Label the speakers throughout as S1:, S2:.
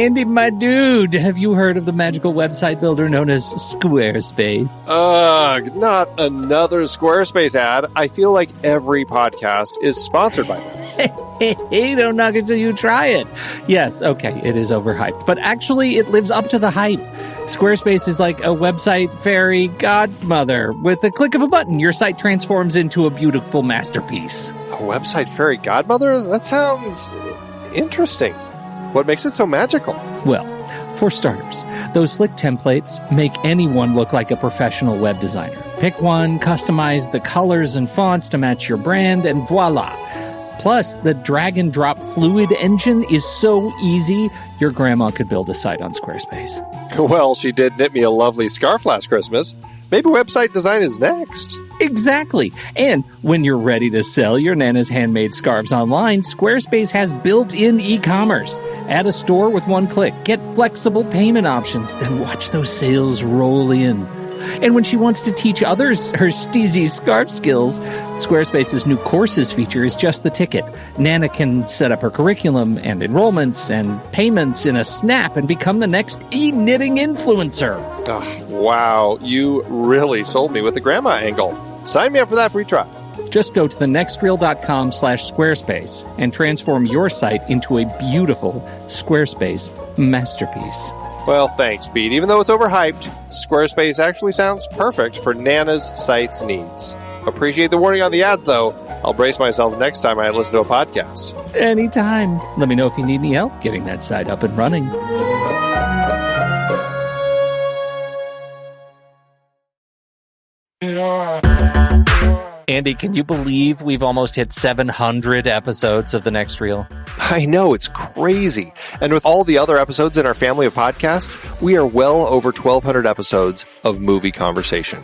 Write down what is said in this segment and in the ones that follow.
S1: Andy, my dude, have you heard of the magical website builder known as Squarespace?
S2: Ugh, not another Squarespace ad. I feel like every podcast is sponsored by them.
S1: Hey, don't knock it till you try it. Yes, okay, it is overhyped, but actually it lives up to the hype. Squarespace is like a website fairy godmother. With a click of a button, your site transforms into a beautiful masterpiece.
S2: A website fairy godmother? That sounds interesting. What makes it so magical?
S1: Well, for starters, those slick templates make anyone look like a professional web designer. Pick one, customize the colors and fonts to match your brand, and voila. Plus, the drag-and-drop Fluid engine is so easy, your grandma could build a site on Squarespace.
S2: Well, she did knit me a lovely scarf last Christmas. Maybe website design is next.
S1: Exactly. And when you're ready to sell your Nana's handmade scarves online, Squarespace has built-in e-commerce. Add a store with one click. Get flexible payment options. Then watch those sales roll in. And when she wants to teach others her steezy scarf skills, Squarespace's new courses feature is just the ticket. Nana can set up her curriculum and enrollments and payments in a snap and become the next e-knitting influencer.
S2: Oh, wow, you really sold me with the grandma angle. Sign me up for that free trial.
S1: Just go to thenextreel.com/Squarespace and transform your site into a beautiful Squarespace masterpiece.
S2: Well, thanks, Pete. Even though it's overhyped, Squarespace actually sounds perfect for Nana's site's needs. Appreciate the warning on the ads, though. I'll brace myself next time I listen to a podcast.
S1: Anytime. Let me know if you need any help getting that site up and running. Andy, can you believe we've almost hit 700 episodes of The Next Reel?
S2: I know, it's crazy. And with all the other episodes in our family of podcasts, we are well over 1,200 episodes of movie conversation.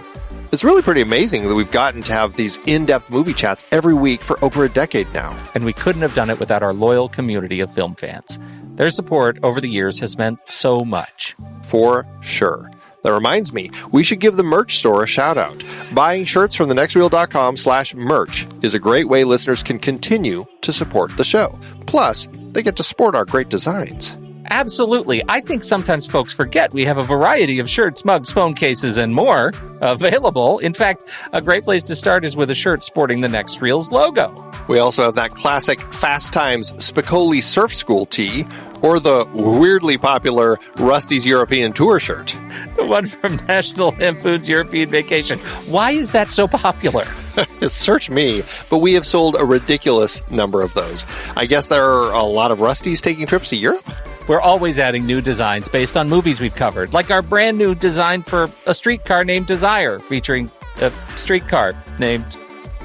S2: It's really pretty amazing that we've gotten to have these in-depth movie chats every week for over a decade now.
S1: And we couldn't have done it without our loyal community of film fans. Their support over the years has meant so much.
S2: For sure. That reminds me, we should give the merch store a shout out. Buying shirts from thenextreel.com/merch is a great way listeners can continue to support the show. Plus, they get to sport our great designs.
S1: Absolutely. I think sometimes folks forget we have a variety of shirts, mugs, phone cases, and more available. In fact, a great place to start is with a shirt sporting the Next Reel's logo.
S2: We also have that classic Fast Times Spicoli Surf School tee, or the weirdly popular Rusty's European Tour shirt.
S1: The one from National Lampoon's European Vacation. Why is that so popular?
S2: Search me, but we have sold a ridiculous number of those. I guess there are a lot of Rustys taking trips to Europe?
S1: We're always adding new designs based on movies we've covered, like our brand new design for a streetcar named Desire, featuring a streetcar named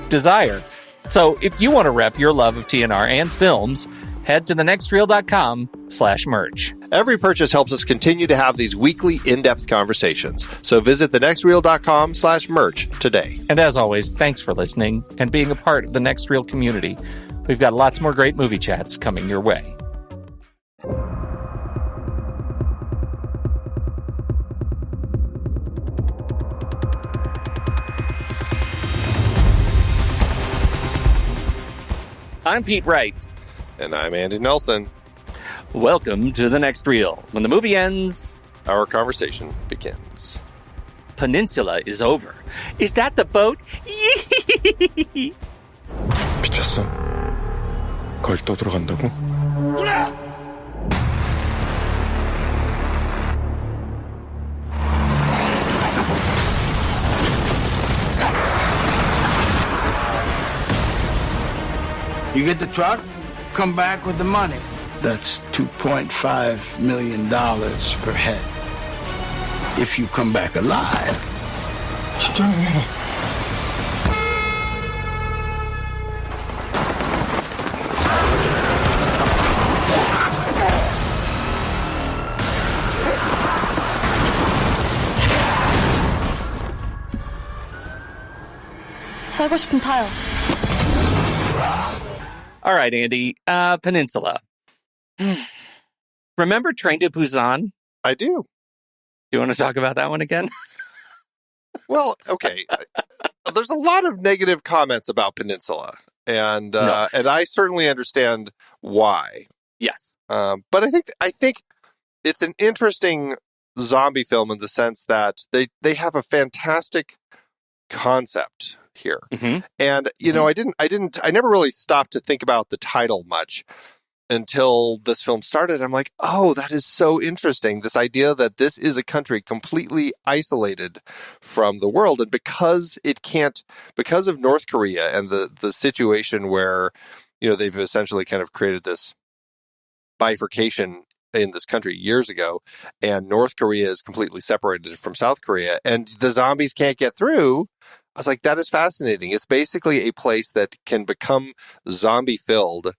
S1: Desire. So if you want to rep your love of TNR and films, head to thenextreel.com/merch.
S2: Every purchase helps us continue to have these weekly in-depth conversations. So visit thenextreel.com/merch today.
S1: And as always, thanks for listening and being a part of the Next Reel community. We've got lots more great movie chats coming your way. I'm Pete Wright.
S2: And I'm Andy Nelson.
S1: Welcome to The Next Reel. When the movie ends,
S2: our conversation begins.
S1: Peninsula is over. Is that the boat?
S3: 미쳤어? 거길 또 들어간다고?
S4: You get the truck, come back with the money. That's $2.5 million per head. If you come back alive.
S5: 살고 싶으면 타요.
S1: All right, Andy. Peninsula. Remember Train to Busan?
S2: I do.
S1: Do you want to talk about that one again?
S2: Well, okay. There's a lot of negative comments about Peninsula, and I certainly understand why.
S1: Yes.
S2: But I think it's an interesting zombie film in the sense that they have a fantastic concept here. And, I never really stopped to think about the title much until this film started. I'm like, oh, that is so interesting. This idea that this is a country completely isolated from the world. And because of North Korea and the situation where, they've essentially kind of created this bifurcation in this country years ago, and North Korea is completely separated from South Korea, and the zombies can't get through. I was like, that is fascinating. It's basically a place that can become zombie filled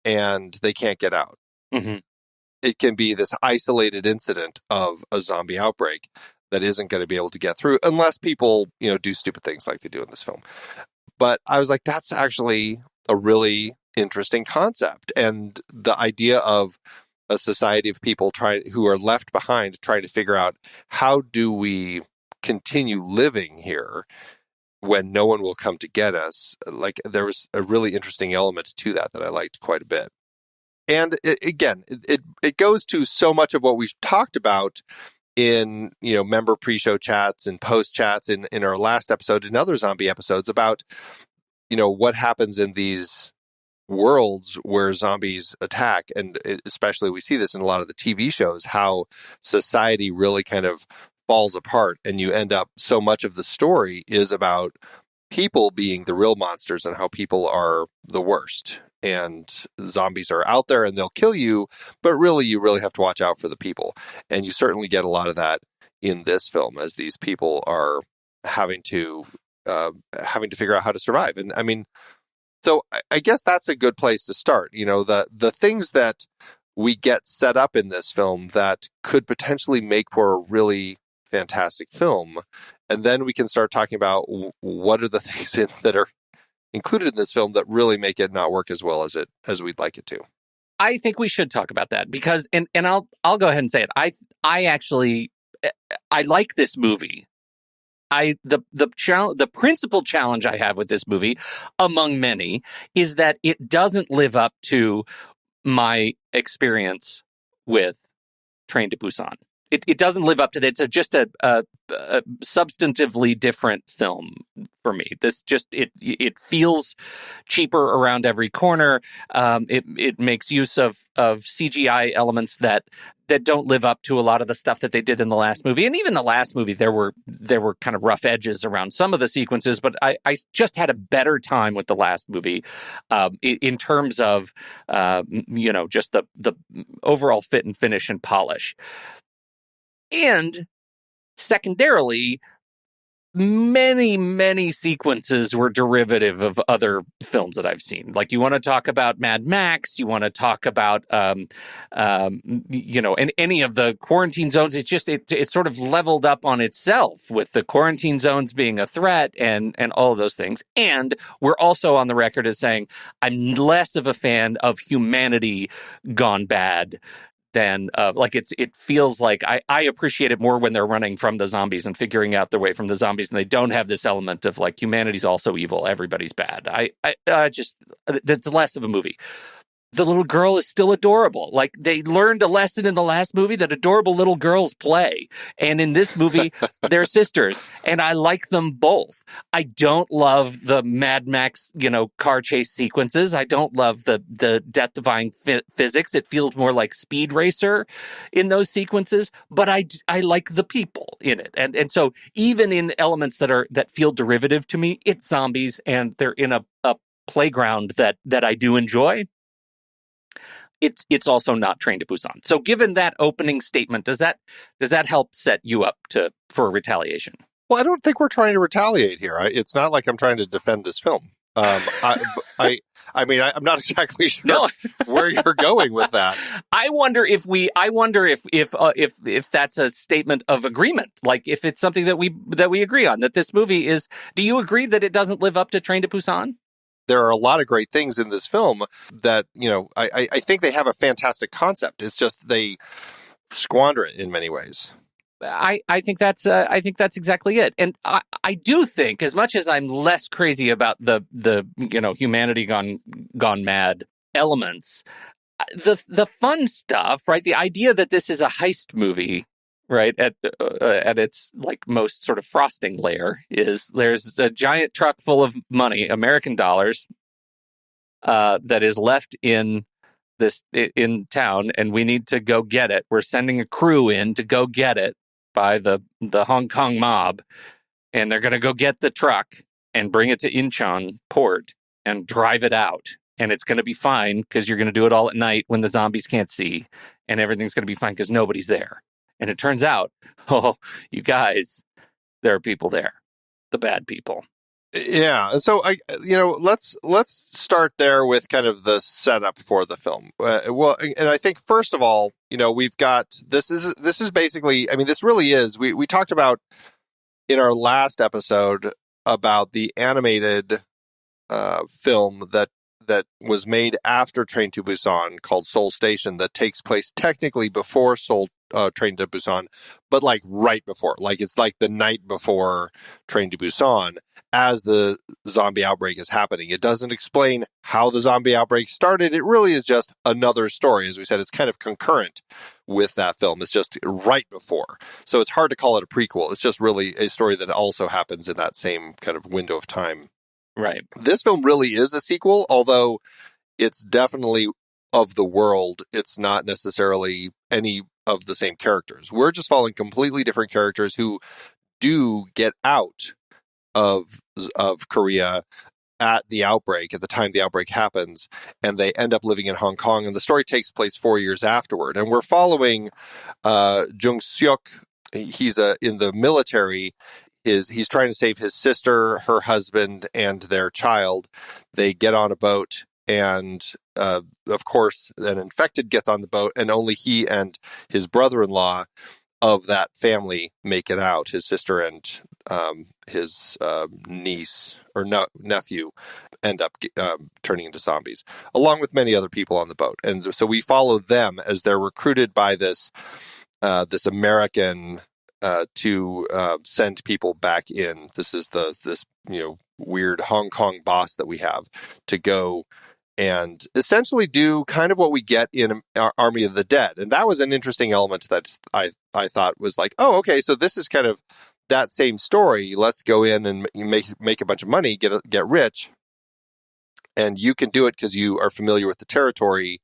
S2: and they can't get out. It can be this isolated incident of a zombie outbreak that isn't going to be able to get through unless people, do stupid things like they do in this film. But I was like, that's actually a really interesting concept. And the idea of a society of people who are left behind trying to figure out, how do we continue living here when no one will come to get us? Like, there was a really interesting element to that I liked quite a bit. And it goes to so much of what we've talked about in, member pre-show chats and post chats in our last episode and other zombie episodes about, what happens in these worlds where zombies attack. And especially we see this in a lot of the TV shows, how society really kind of falls apart, and you end up, so much of the story is about people being the real monsters and how people are the worst, and zombies are out there and they'll kill you, but really you really have to watch out for the people. And you certainly get a lot of that in this film, as these people are having to figure out how to survive. And I mean, so I guess that's a good place to start. The things that we get set up in this film that could potentially make for a really fantastic film. And then we can start talking about what are the things that are included in this film that really make it not work as well as we'd like it to.
S1: I think we should talk about that because, and I'll go ahead and say it. I actually like this movie. The principal challenge I have with this movie, among many, is that it doesn't live up to my experience with Train to Busan. It doesn't live up to that. It's just a substantively different film for me. This just it feels cheaper around every corner. It makes use of CGI elements that don't live up to a lot of the stuff that they did in the last movie. And even the last movie, there were kind of rough edges around some of the sequences. But I just had a better time with the last movie in terms of just the overall fit and finish and polish. And secondarily, many, many sequences were derivative of other films that I've seen. Like, you want to talk about Mad Max, you want to talk about, and any of the quarantine zones. It's just, it sort of leveled up on itself with the quarantine zones being a threat and all of those things. And we're also on the record as saying, I'm less of a fan of humanity gone bad than it feels like I appreciate it more when they're running from the zombies and figuring out their way from the zombies, and they don't have this element of like humanity's also evil, everybody's bad. I just that's less of a movie. The little girl is still adorable. Like, they learned a lesson in the last movie that adorable little girls play. And in this movie, they're sisters. And I like them both. I don't love the Mad Max, car chase sequences. I don't love the death-defying physics. It feels more like Speed Racer in those sequences. But I like the people in it. And so even in elements that feel derivative to me, it's zombies and they're in a playground that I do enjoy. It's also not Train to Busan. So given that opening statement, does that help set you up for retaliation?
S2: Well, I don't think we're trying to retaliate here. It's not like I'm trying to defend this film. I'm not exactly sure where you're going with that.
S1: I wonder if that's a statement of agreement. Like, if it's something that we agree on, that this movie is. Do you agree that it doesn't live up to Train to Busan?
S2: There are a lot of great things in this film that, I think they have a fantastic concept. It's just they squander it in many ways.
S1: I think that's exactly it. And I do think, as much as I'm less crazy about the humanity gone mad elements, the fun stuff, right? The idea that this is a heist movie, right, at its like most sort of frosting layer is there's a giant truck full of money, American dollars, that is left in town, and we need to go get it. We're sending a crew in to go get it by the Hong Kong mob, and they're going to go get the truck and bring it to Incheon port and drive it out. And it's going to be fine because you're going to do it all at night when the zombies can't see, and everything's going to be fine because nobody's there. And it turns out, oh, you guys, there are people there, the bad people.
S2: Yeah, so let's start there with kind of the setup for the film. And I think first of all, we've got this is basically, I mean, this really is. We talked about in our last episode about the animated film that was made after Train to Busan called Seoul Station that takes place technically before Train to Busan, but like right before, like it's like the night before Train to Busan as the zombie outbreak is happening. It doesn't explain how the zombie outbreak started. It really is just another story. As we said, it's kind of concurrent with that film. It's just right before. So it's hard to call it a prequel. It's just really a story that also happens in that same kind of window of time.
S1: Right.
S2: This film really is a sequel, although it's definitely of the world. It's not necessarily any of the same characters. We're just following completely different characters who do get out of Korea at the outbreak, at the time the outbreak happens, and they end up living in Hong Kong. And the story takes place 4 years afterward. And we're following Jung Seok. He's in the military. He's trying to save his sister, her husband, and their child. They get on a boat, and of course, an infected gets on the boat, and only he and his brother-in-law of that family make it out. His sister and his niece or nephew end up turning into zombies, along with many other people on the boat. And so we follow them as they're recruited by this American to send people back in. This is this weird Hong Kong boss that we have to go and essentially do kind of what we get in Army of the Dead. And that was an interesting element that I thought was like, oh, okay, so this is kind of that same story. Let's go in and make a bunch of money, get rich, and you can do it because you are familiar with the territory.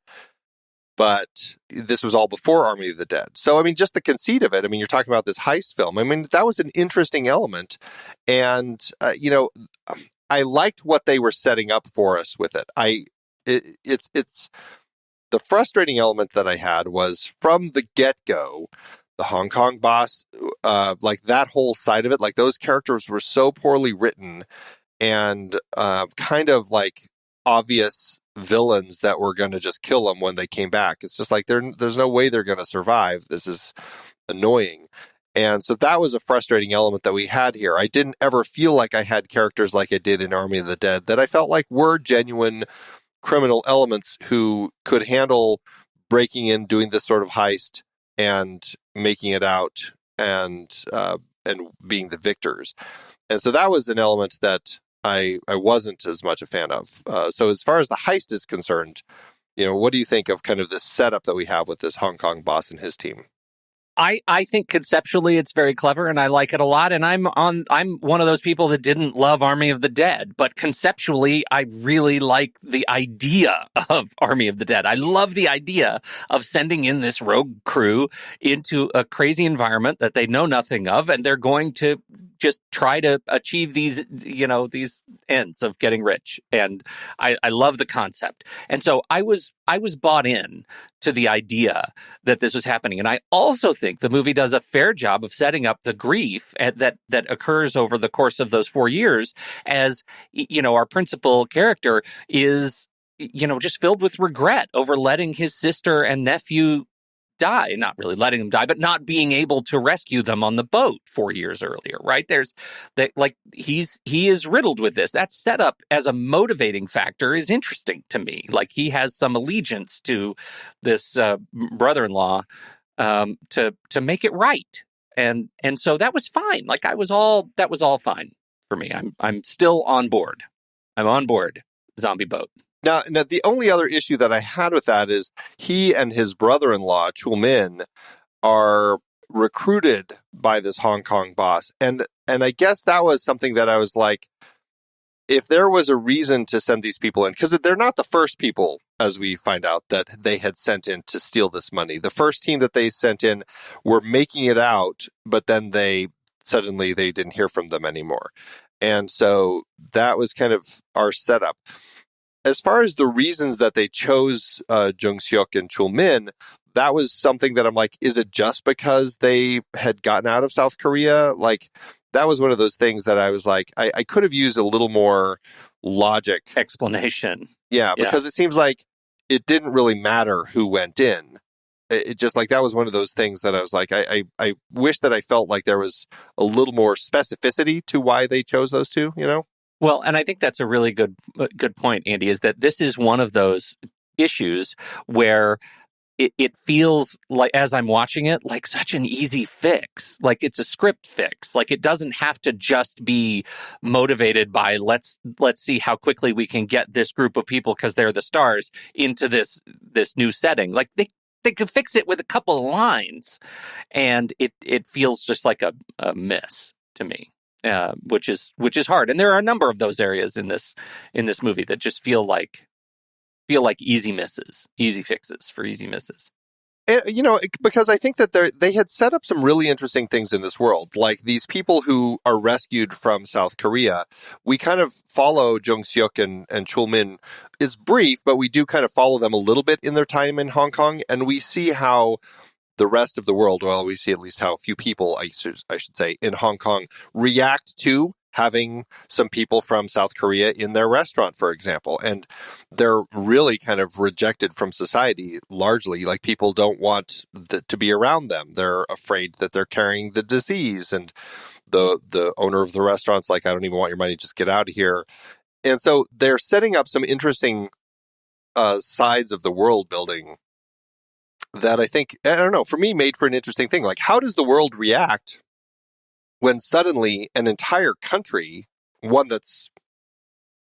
S2: But this was all before Army of the Dead. So, I mean, just the conceit of it. I mean, you're talking about this heist film. I mean, that was an interesting element. And, I liked what they were setting up for us with it. It's the frustrating element that I had was from the get-go, the Hong Kong boss, like that whole side of it, like those characters were so poorly written and kind of like obvious villains that were going to just kill them when they came back. It's just like there's no way they're going to survive. This is annoying. And so that was a frustrating element that we had here. I didn't ever feel like I had characters like I did in Army of the Dead that I felt like were genuine criminal elements who could handle breaking in, doing this sort of heist and making it out and being the victors. And so that was an element that I wasn't as much a fan of. So as far as the heist is concerned, what do you think of kind of this setup that we have with this Hong Kong boss and his team?
S1: I think conceptually it's very clever and I like it a lot. And I'm one of those people that didn't love Army of the Dead, but conceptually I really like the idea of Army of the Dead. I love the idea of sending in this rogue crew into a crazy environment that they know nothing of, and they're going to just try to achieve these ends of getting rich. And I love the concept. And so I was bought in to the idea that this was happening. And I also think the movie does a fair job of setting up the grief that occurs over the course of those 4 years as, our principal character is, just filled with regret over letting his sister and nephew die, not really letting them die, but not being able to rescue them on the boat 4 years earlier, right? He is riddled with this. That set up as a motivating factor is interesting to me. Like he has some allegiance to this brother-in-law to make it right. And so that was fine. Like that was all fine for me. I'm still on board. I'm on board. Zombie boat.
S2: Now, the only other issue that I had with that is he and his brother-in-law, Chul Min, are recruited by this Hong Kong boss. And I guess that was something that I was like, if there was a reason to send these people in, because they're not the first people, as we find out, that they had sent in to steal this money. The first team that they sent in were making it out, but then they didn't hear from them anymore. And so that was kind of our setup. As far as the reasons that they chose Jung Seok and Chul Min, that was something that I'm like, is it just because they had gotten out of South Korea? Like, that was one of those things that I was like, I could have used a little more logic.
S1: Explanation.
S2: Yeah, because it seems like it didn't really matter who went in. It just like, that was one of those things that I was like, I wish that I felt like there was a little more specificity to why they chose those two, you know?
S1: Well, and I think that's a really good point, Andy, is that this is one of those issues where it feels like, as I'm watching it, like such an easy fix. Like it's a script fix. Like it doesn't have to just be motivated by let's see how quickly we can get this group of people, because they're the stars, into this new setting. Like they could fix it with a couple of lines, and it feels just like a miss to me. Which is hard, and there are a number of those areas in this movie that just feel like easy misses, easy fixes for easy misses.
S2: And, you know, because I think that they had set up some really interesting things in this world, like these people who are rescued from South Korea. We kind of follow Jung Seok and Chul Min. It's brief, but we do kind of follow them a little bit in their time in Hong Kong, and we see how the rest of the world, well, we see at least how a few people, I should say, in Hong Kong react to having some people from South Korea in their restaurant, for example. And they're really kind of rejected from society, largely. Like, people don't want to be around them. They're afraid that they're carrying the disease. And the owner of the restaurant's like, I don't even want your money, just get out of here. And so they're setting up some interesting sides of the world building that I think, I don't know, for me, made for an interesting thing. Like, how does the world react when suddenly an entire country, one that's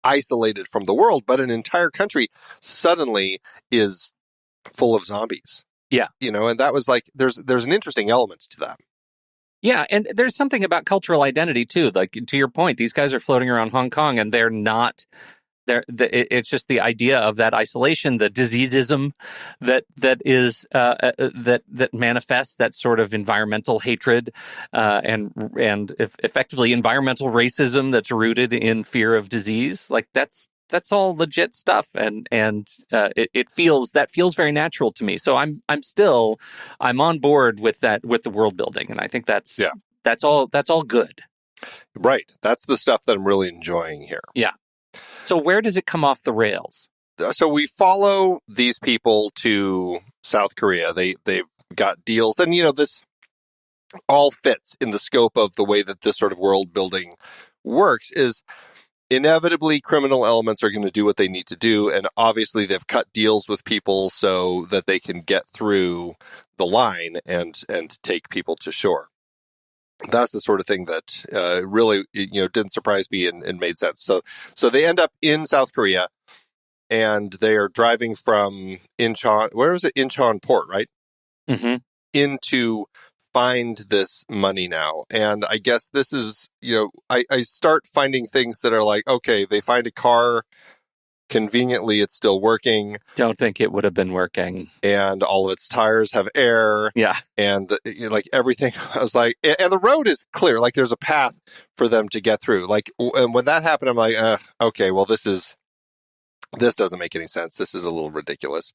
S2: isolated from the world, but an entire country suddenly is full of zombies?
S1: Yeah.
S2: You know, and that was like, there's an interesting element to that.
S1: Yeah, and there's something about cultural identity, too. Like, to your point, these guys are floating around Hong Kong, and they're not... It's just the idea of that isolation, the diseasism that manifests that sort of environmental hatred and effectively environmental racism that's rooted in fear of disease. Like that's all legit stuff, and it feels very natural to me. So I'm on board with that, with the world building, and I think that's all good.
S2: Right, that's the stuff that I'm really enjoying here.
S1: Yeah. So where does it come off the rails?
S2: So we follow these people to South Korea. They've got deals. And, you know, this all fits in the scope of the way that this sort of world building works. Is inevitably criminal elements are going to do what they need to do. And obviously they've cut deals with people so that they can get through the line and take people to shore. That's the sort of thing that really, you know, didn't surprise me and made sense. So they end up in South Korea, and they are driving from Incheon. Where was it? Incheon Port, right?
S1: Mm-hmm.
S2: In to find this money now. And I guess this is, you know, I start finding things that are like, okay, they find a car. Conveniently, it's still working.
S1: Don't think it would have been working.
S2: And all of its tires have air.
S1: Yeah.
S2: And like everything, I was like, and the road is clear. Like, there's a path for them to get through. Like, and when that happened, I'm like, okay, well, this doesn't make any sense. This is a little ridiculous.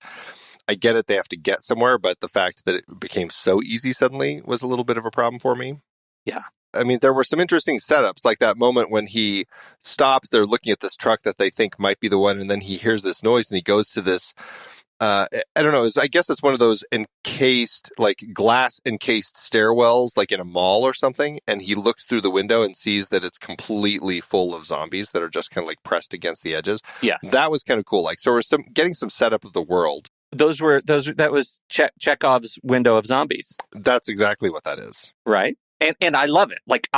S2: I get it. They have to get somewhere. But the fact that it became so easy suddenly was a little bit of a problem for me.
S1: Yeah.
S2: I mean, there were some interesting setups, like that moment when he stops, they're looking at this truck that they think might be the one, and then he hears this noise and he goes to this, I don't know, I guess it's one of those encased, like glass encased stairwells, like in a mall or something, and he looks through the window and sees that it's completely full of zombies that are just kind of like pressed against the edges.
S1: Yeah. That
S2: was kind of cool. Like, so we're getting some setup of the world.
S1: That was Chekhov's window of zombies.
S2: That's exactly what that is.
S1: Right. And I love it. Like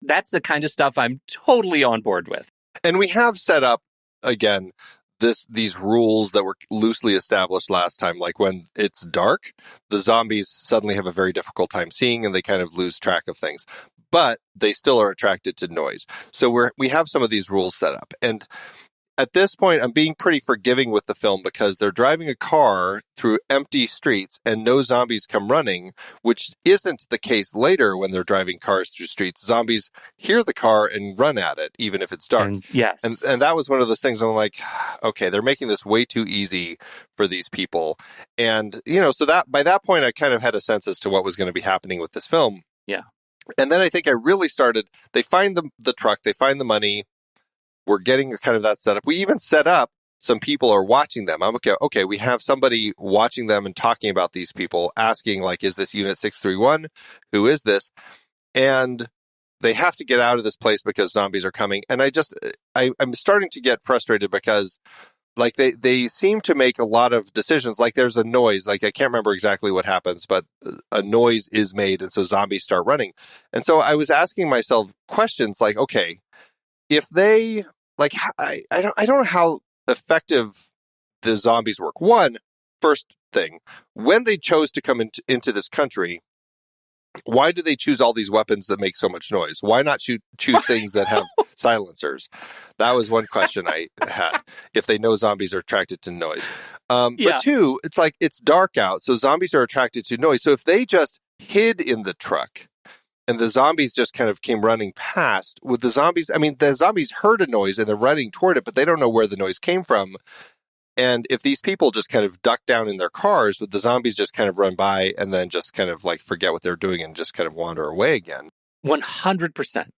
S1: that's the kind of stuff I'm totally on board with.
S2: And we have set up, again, these rules that were loosely established last time. Like when it's dark, the zombies suddenly have a very difficult time seeing and they kind of lose track of things. But they still are attracted to noise. So we have some of these rules set up. And at this point, I'm being pretty forgiving with the film because they're driving a car through empty streets and no zombies come running, which isn't the case later when they're driving cars through streets. Zombies hear the car and run at it, even if it's dark.
S1: Yes.
S2: And that was one of those things I'm like, okay, they're making this way too easy for these people. And, so that by that point, I kind of had a sense as to what was going to be happening with this film.
S1: Yeah.
S2: And then I think I really started, they find the truck, they find the money. We're getting kind of that setup. We even set up some people are watching them. I'm okay, we have somebody watching them and talking about these people, asking like, is this Unit 631? Who is this? And they have to get out of this place because zombies are coming. And I'm starting to get frustrated because like they seem to make a lot of decisions. Like there's a noise, like I can't remember exactly what happens, but a noise is made. And so zombies start running. And so I was asking myself questions like, okay, if they like, I don't know how effective the zombies work. First thing, when they chose to come into this country, why do they choose all these weapons that make so much noise? Why not choose things that have silencers? That was one question I had. If they know zombies are attracted to noise. But two, it's like it's dark out, so zombies are attracted to noise. So if they just hid in the truck, and the zombies just kind of came running past. With the zombies, the zombies heard a noise and they're running toward it, but they don't know where the noise came from. And if these people just kind of duck down in their cars, would the zombies just kind of run by and then just kind of like forget what they're doing and just kind of wander away again?
S1: 100%.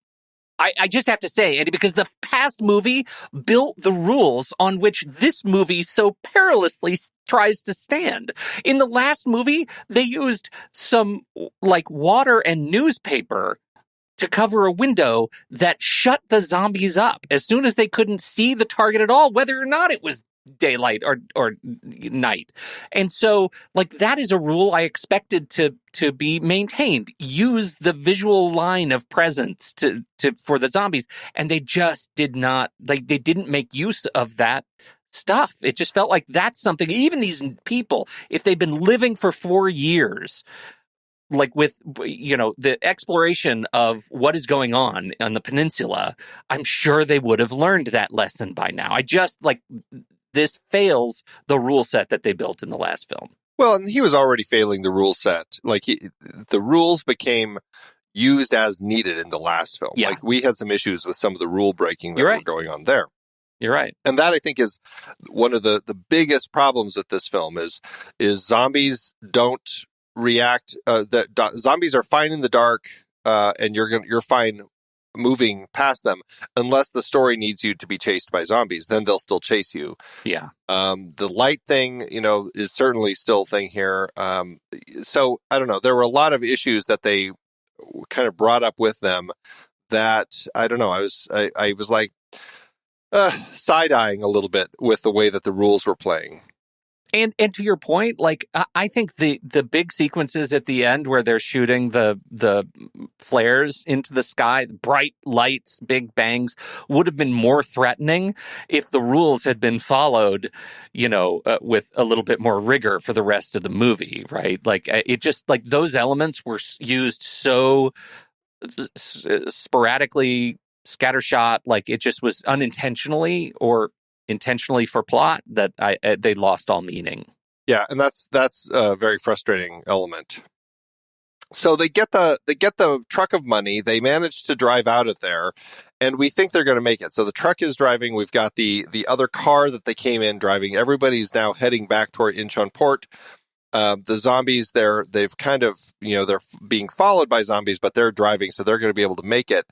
S1: I just have to say, Andy, because the past movie built the rules on which this movie so perilously tries to stand. In the last movie, they used some like water and newspaper to cover a window that shut the zombies up as soon as they couldn't see the target at all, whether or not it was daylight or night. And so like that is a rule I expected to be maintained. Use the visual line of presence for the zombies. And they just did not, like they didn't make use of that stuff. It just felt like that's something, even these people, if they've been living for 4 years, like with, the exploration of what is going on the peninsula, I'm sure they would have learned that lesson by now. This fails the rule set that they built in the last film.
S2: Well, and he was already failing the rule set. Like the rules became used as needed in the last film.
S1: Yeah.
S2: Like we had some issues with some of the rule breaking that were going on there.
S1: You're right.
S2: And that I think is one of the biggest problems with this film is zombies don't react. Zombies are fine in the dark, and you're fine moving past them unless the story needs you to be chased by zombies. Then they'll still chase you.
S1: Yeah.
S2: The light thing, is certainly still a thing here. So I don't know. There were a lot of issues that they kind of brought up with them that I don't know. I was like side-eyeing a little bit with the way that the rules were playing.
S1: And to your point, like I think the big sequences at the end where they're shooting the flares into the sky, bright lights, big bangs, would have been more threatening if the rules had been followed, with a little bit more rigor for the rest of the movie, right? Like it just like those elements were used so sporadically, scattershot, like it just was unintentionally or intentionally for plot that they lost all meaning.
S2: Yeah, and that's a very frustrating element. So they get the truck of money. They manage to drive out of there, and we think they're going to make it. So the truck is driving. We've got the other car that they came in driving. Everybody's now heading back toward Incheon Port. The zombies, they've kind of they're being followed by zombies, but they're driving, so they're going to be able to make it.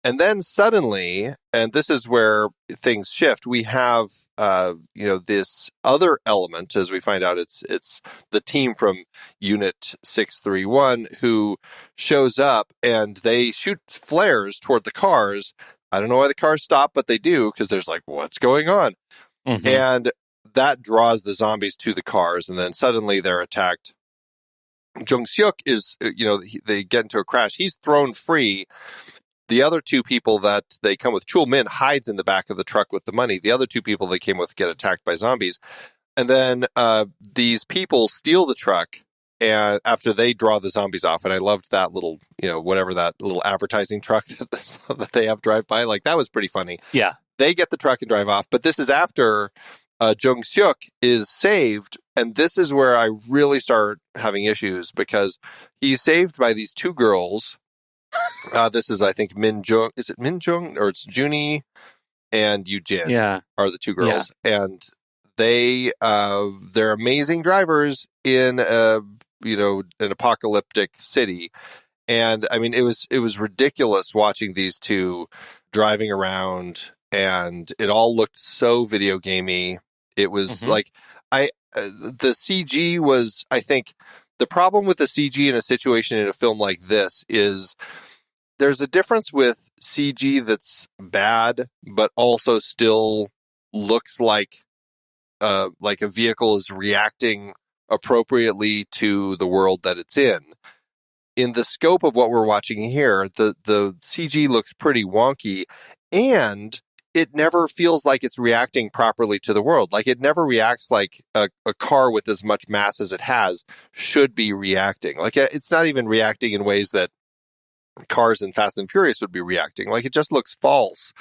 S2: And then suddenly, and this is where things shift, we have, this other element, as we find out it's the team from Unit 631 who shows up and they shoot flares toward the cars. I don't know why the cars stop, but they do, because there's like, what's going on? Mm-hmm. And that draws the zombies to the cars, and then suddenly they're attacked. Jung Seok is, they get into a crash. He's thrown free. the other two people that they come with, Chul Min hides in the back of the truck with the money. The other two people they came with get attacked by zombies. And then these people steal the truck and after they draw the zombies off. And I loved that little, whatever that little advertising truck that they have drive by. Like, that was pretty funny.
S1: Yeah.
S2: They get the truck and drive off. But this is after Jung Seok is saved. And this is where I really start having issues because he's saved by these two girls. This is, I think, Min Jung. Is it Min Jung? Or it's Junie and Yu Jin are the two girls. Yeah. And they're amazing drivers in an apocalyptic city. And I mean, it was ridiculous watching these two driving around, and it all looked so video gamey. It was like the CG was, I think, the problem with the CG in a situation in a film like this is there's a difference with CG that's bad, but also still looks like a vehicle is reacting appropriately to the world that it's in. In the scope of what we're watching here, the CG looks pretty wonky, and it never feels like it's reacting properly to the world. Like, it never reacts like a car with as much mass as it has should be reacting. Like, it's not even reacting in ways that cars in Fast and Furious would be reacting. Like, it just looks false,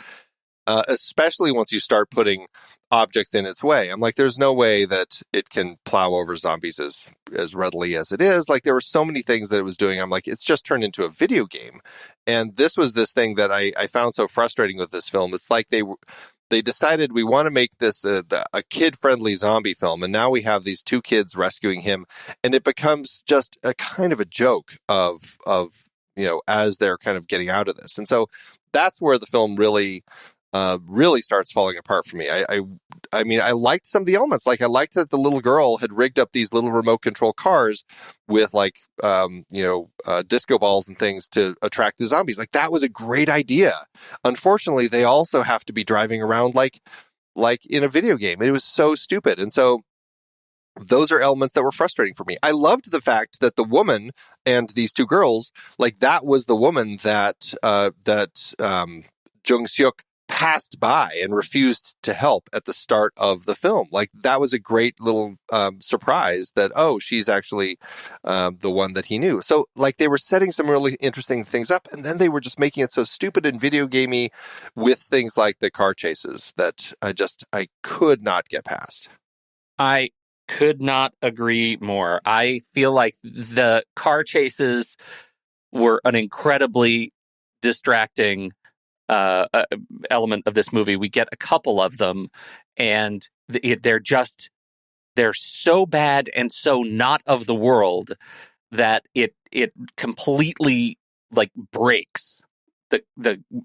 S2: especially once you start putting objects in its way. I'm like, there's no way that it can plow over zombies as readily as it is. Like, there were so many things that it was doing. I'm like, it's just turned into a video game. And this was this thing that I found so frustrating with this film. It's like they decided we want to make this a kid-friendly zombie film, and now we have these two kids rescuing him, and it becomes just a kind of a joke of as they're kind of getting out of this. And so that's where the film really starts falling apart for me. I mean, I liked some of the elements. Like, I liked that the little girl had rigged up these little remote control cars with disco balls and things to attract the zombies. Like, that was a great idea. Unfortunately, they also have to be driving around like in a video game. It was so stupid. And so those are elements that were frustrating for me. I loved the fact that the woman and these two girls, like, that was the woman that Jung Seok passed by and refused to help at the start of the film. Like, that was a great little surprise that, she's actually the one that he knew. So, like, they were setting some really interesting things up, and then they were just making it so stupid and video gamey with things like the car chases that I could not get past.
S1: I could not agree more. I feel like the car chases were an incredibly distracting element of this movie. We get a couple of them, and they're so bad and so not of the world that it completely, like, breaks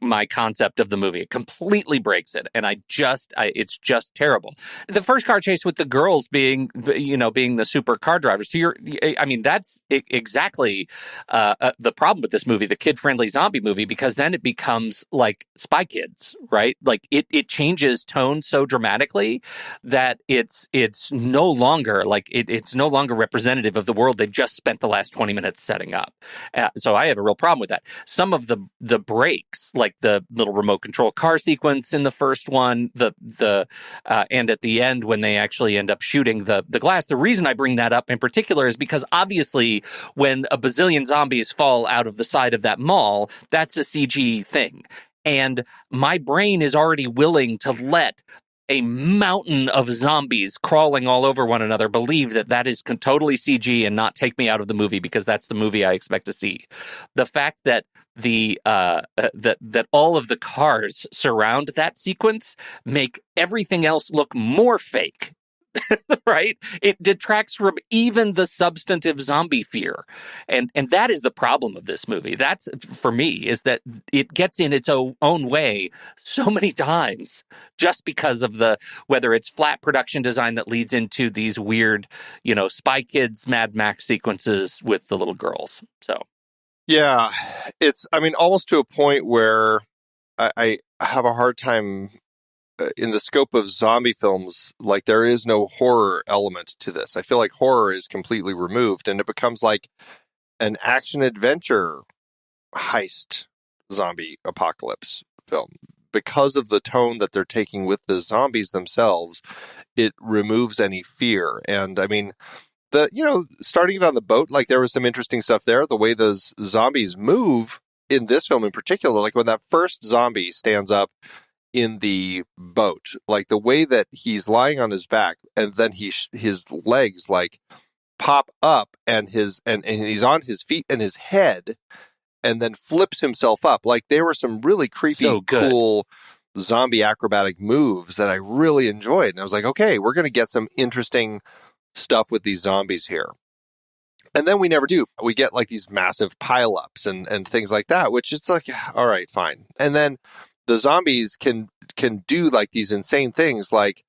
S1: my concept of the movie. It completely breaks it, and it's just terrible. The first car chase with the girls being the super car drivers. So that's exactly the problem with this movie, the kid-friendly zombie movie, because then it becomes like Spy Kids, right? Like, it changes tone so dramatically that it's no longer it's no longer representative of the world they've just spent the last 20 minutes setting up. So I have a real problem with that. Some of the breaks, like the little remote control car sequence in the first one, and at the end when they actually end up shooting the glass. The reason I bring that up in particular is because obviously when a bazillion zombies fall out of the side of that mall, that's a CG thing. And my brain is already willing to let a mountain of zombies crawling all over one another believe that is totally CG and not take me out of the movie, because that's the movie I expect to see. The fact that that all of the cars surround that sequence make everything else look more fake. Right? It detracts from even the substantive zombie fear. And that is the problem of this movie. That's, for me, is that it gets in its own way so many times just because of whether it's flat production design that leads into these weird, Spy Kids, Mad Max sequences with the little girls. So.
S2: Yeah, it's, almost to a point where I have a hard time in the scope of zombie films. Like, there is no horror element to this. I feel like horror is completely removed, and it becomes like an action adventure heist zombie apocalypse film. Because of the tone that they're taking with the zombies themselves, it removes any fear. And I mean, starting it on the boat, like there was some interesting stuff there. The way those zombies move in this film in particular, like when that first zombie stands up in the boat, like the way that he's lying on his back and then his legs like pop up and he's on his feet and his head and then flips himself up. Like there were some really creepy, cool zombie acrobatic moves that I really enjoyed. And I was like, okay, we're going to get some interesting stuff with these zombies here. And then we never do. We get like these massive pileups and things like that, which is like, all right, fine. And then the zombies can do like these insane things, like,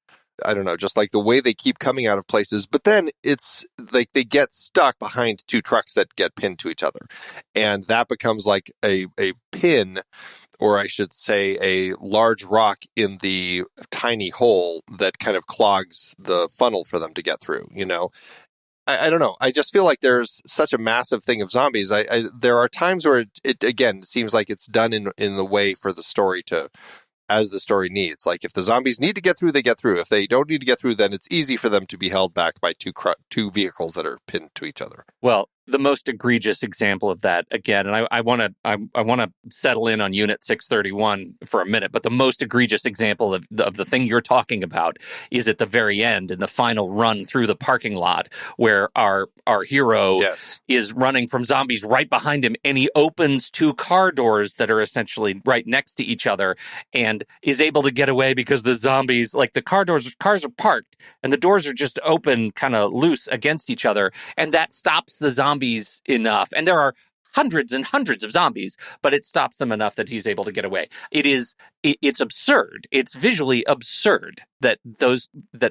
S2: I don't know, just like the way they keep coming out of places. But then it's like they get stuck behind two trucks that get pinned to each other. And that becomes like a pin, or I should say a large rock in the tiny hole that kind of clogs the funnel for them to get through, you know? I don't know. I just feel like there's such a massive thing of zombies. There are times where it again, seems like it's done in the way for the story to, as the story needs. Like if the zombies need to get through, they get through. If they don't need to get through, then it's easy for them to be held back by two vehicles that are pinned to each other.
S1: Well, the most egregious example of that, again, and I want to settle in on Unit 631 for a minute, but the most egregious example of the thing you're talking about is at the very end in the final run through the parking lot where our hero is running from zombies right behind him, and he opens two car doors that are essentially right next to each other and is able to get away because the zombies, like the cars are parked and the doors are just open kind of loose against each other, and that stops the zombies enough, and there are hundreds and hundreds of zombies, but it stops them enough that he's able to get away. It's absurd. It's visually absurd that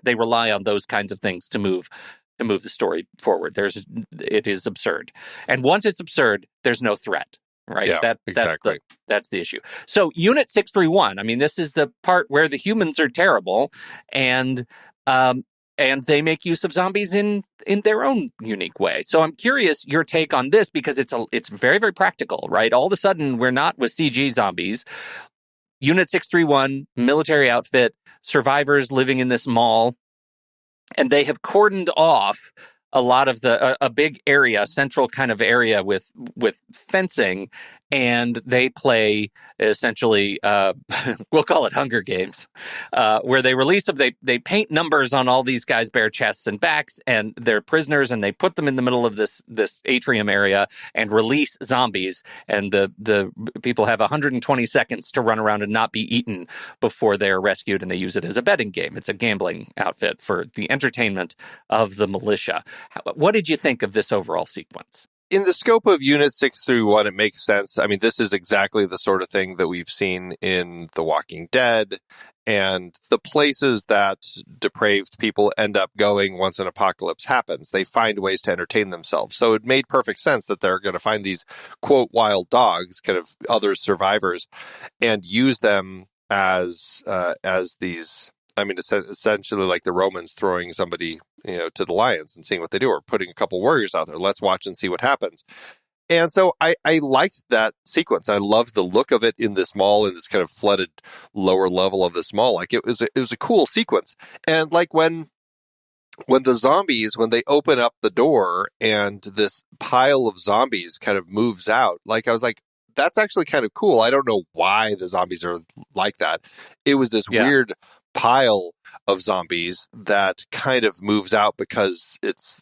S1: they rely on those kinds of things to move the story forward. It is absurd, and once it's absurd, there's no threat. Right.
S2: Yeah, exactly.
S1: That's the issue. So Unit 631. I mean, this is the part where the humans are terrible, and they make use of zombies in their own unique way. So I'm curious your take on this, because it's very, very practical, right? All of a sudden, we're not with CG zombies. Unit 631, military outfit, survivors living in this mall, and they have cordoned off a lot of a big area, central kind of area with fencing, and they play essentially, we'll call it Hunger Games, where they release them. They paint numbers on all these guys' bare chests and backs, and they're prisoners, and they put them in the middle of this atrium area and release zombies. And the people have 120 seconds to run around and not be eaten before they are rescued, and they use it as a betting game. It's a gambling outfit for the entertainment of the militia. What did you think of this overall sequence?
S2: In the scope of Unit 631, it makes sense. I mean, this is exactly the sort of thing that we've seen in The Walking Dead and the places that depraved people end up going once an apocalypse happens. They find ways to entertain themselves. So it made perfect sense that they're going to find these, quote, wild dogs, kind of other survivors, and use them as these... I mean, it's essentially like the Romans throwing somebody, to the lions and seeing what they do, or putting a couple warriors out there. Let's watch and see what happens. And so I liked that sequence. I loved the look of it in this mall, in this kind of flooded lower level of this mall. Like it was a cool sequence. And like when the zombies, when they open up the door and this pile of zombies kind of moves out, like I was like, that's actually kind of cool. I don't know why the zombies are like that. It was this weird pile of zombies that kind of moves out because it's,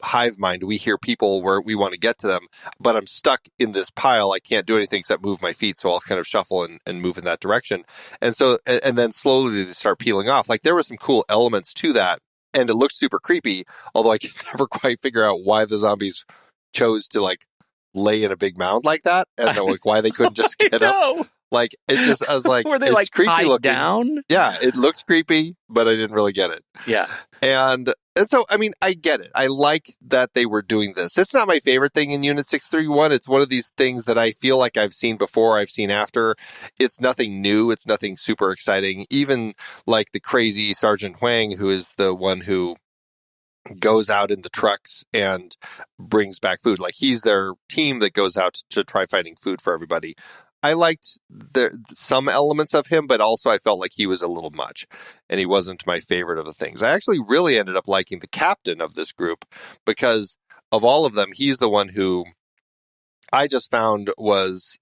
S2: hive mind. We hear people where we want to get to them, but I'm stuck in this pile. I can't do anything except move my feet. So I'll kind of shuffle and move in that direction. And so, and then slowly they start peeling off. Like there were some cool elements to that, and it looked super creepy, although I can never quite figure out why the zombies chose to like lay in a big mound like that. I don't know why they couldn't just get up. Like, it just, I was like,
S1: were they
S2: it's
S1: like
S2: creepy
S1: tied
S2: looking.
S1: Down?
S2: Yeah, it looked creepy, but I didn't really get it.
S1: Yeah.
S2: And so, I mean, I get it. I like that they were doing this. It's not my favorite thing in Unit 631. It's one of these things that I feel like I've seen before, I've seen after. It's nothing new. It's nothing super exciting. Even like the crazy Sergeant Huang, who is the one who goes out in the trucks and brings back food. Like he's their team that goes out to try finding food for everybody. I liked some elements of him, but also I felt like he was a little much, and he wasn't my favorite of the things. I actually really ended up liking the captain of this group because of all of them, he's the one who I just found was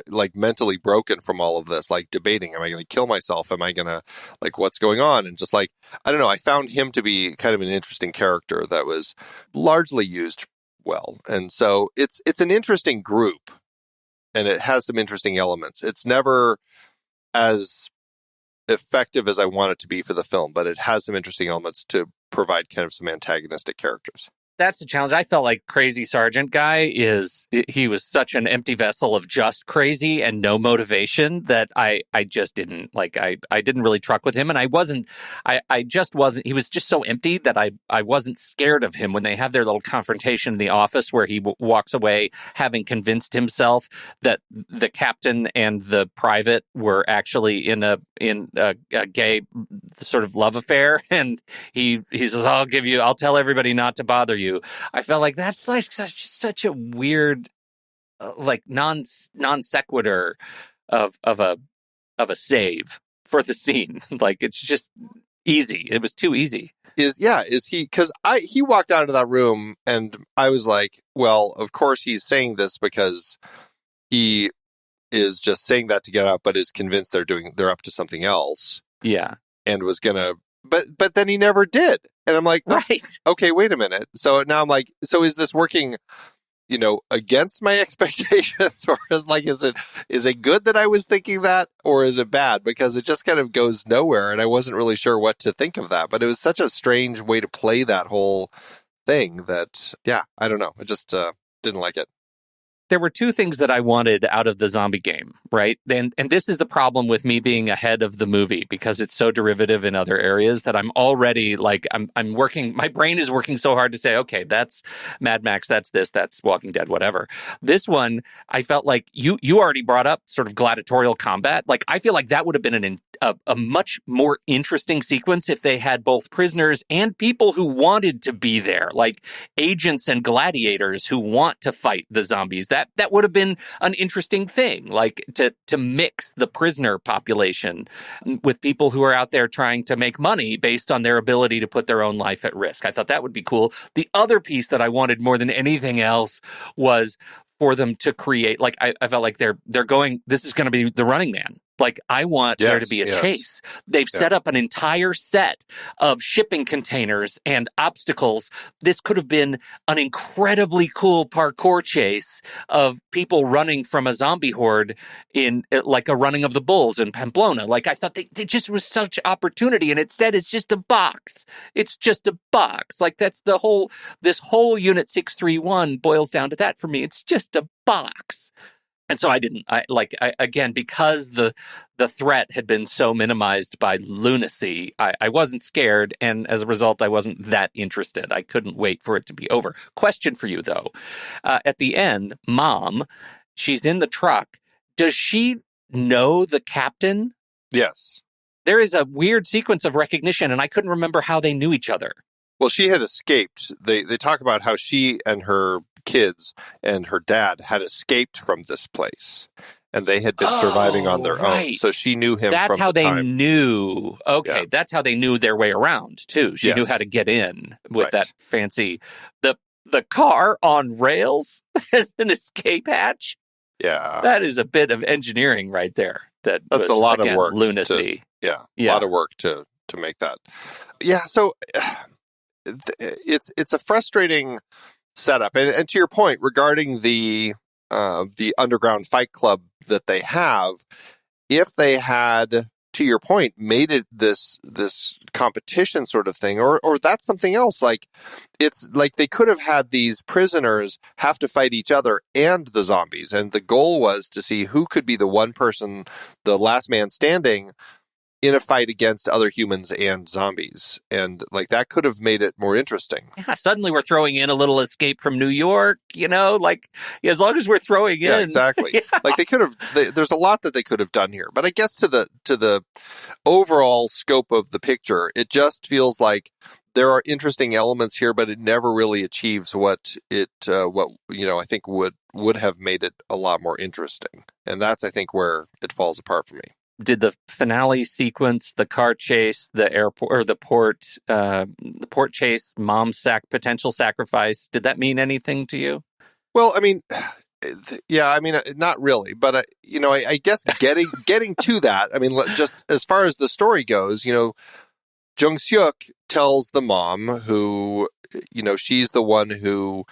S2: like mentally broken from all of this, like debating, am I going to kill myself? Am I going to, like, what's going on? And just like, I don't know, I found him to be kind of an interesting character that was largely used well. And so it's an interesting group, and it has some interesting elements. It's never as effective as I want it to be for the film, but it has some interesting elements to provide kind of some antagonistic characters.
S1: That's the challenge. I felt like Crazy Sergeant guy he was such an empty vessel of just crazy and no motivation that I just didn't like. I didn't really truck with him, and I just wasn't. He was just so empty that I wasn't scared of him when they have their little confrontation in the office where he walks away having convinced himself that the captain and the private were actually in a gay sort of love affair, and he says, I'll tell everybody not to bother you. I felt like that's like such a weird, like non sequitur of a save for the scene. Like, it's just easy. It was too easy.
S2: Is he? Because he walked out of that room, and I was like, well, of course he's saying this because he is just saying that to get out, but is convinced they're up to something else.
S1: Yeah,
S2: and was gonna. But then he never did. And I'm like,
S1: right.
S2: Okay, wait a minute. So now I'm like, so is this working, against my expectations? Or is it good that I was thinking that, or is it bad? Because it just kind of goes nowhere, and I wasn't really sure what to think of that. But it was such a strange way to play that whole thing that, I don't know. I just didn't like it.
S1: There were two things that I wanted out of the zombie game, right? And this is the problem with me being ahead of the movie, because it's so derivative in other areas that I'm already like, I'm working, my brain is working so hard to say, okay, that's Mad Max, that's this, that's Walking Dead, whatever. This one, I felt like you already brought up sort of gladiatorial combat. Like, I feel like that would have been a much more interesting sequence if they had both prisoners and people who wanted to be there, like agents and gladiators who want to fight the zombies. That would have been an interesting thing, like to mix the prisoner population with people who are out there trying to make money based on their ability to put their own life at risk. I thought that would be cool. The other piece that I wanted more than anything else was for them to create, like, I felt like they're going, this is going to be the Running Man. Like, I want there to be a chase. They've set up an entire set of shipping containers and obstacles. This could have been an incredibly cool parkour chase of people running from a zombie horde in like a Running of the Bulls in Pamplona. Like, I thought they just was such opportunity, and instead it's just a box. It's just a box. Like, that's this whole Unit 631 boils down to that for me. It's just a box. And so again, because the threat had been so minimized by lunacy, I wasn't scared. And as a result, I wasn't that interested. I couldn't wait for it to be over. Question for you, though. At the end, Mom, she's in the truck. Does she know the captain?
S2: Yes.
S1: There is a weird sequence of recognition, and I couldn't remember how they knew each other.
S2: Well, she had escaped. They talk about how she and her kids and her dad had escaped from this place, and they had been surviving on their own. So she knew him.
S1: That's
S2: from
S1: how
S2: the
S1: they
S2: time.
S1: Knew. Okay, yeah. That's how they knew their way around too. She knew how to get in with that fancy the car on rails as an escape hatch.
S2: Yeah,
S1: that is a bit of engineering right there. That's
S2: a lot of work.
S1: Lunacy.
S2: A lot of work to make that. Yeah, so it's a frustrating setup, and to your point regarding the underground fight club that they have, if they had, to your point, made it this competition sort of thing, or that's something else. Like, it's like they could have had these prisoners have to fight each other and the zombies, and the goal was to see who could be the one person, the last man standing, in a fight against other humans and zombies. And like, that could have made it more interesting.
S1: Yeah, suddenly we're throwing in a little Escape from New York, like, as long as we're throwing in.
S2: Yeah, exactly. Like, they could have, there's a lot that they could have done here. But I guess to the overall scope of the picture, it just feels like there are interesting elements here, but it never really achieves what I think would have made it a lot more interesting. And that's, I think, where it falls apart for me.
S1: Did the finale sequence, the car chase, the airport or the port chase, mom's potential sacrifice, did that mean anything to you?
S2: Well, I mean, yeah, I mean, not really, but I guess getting to that. I mean, just as far as the story goes, Jung Seok tells the mom who, she's the one who,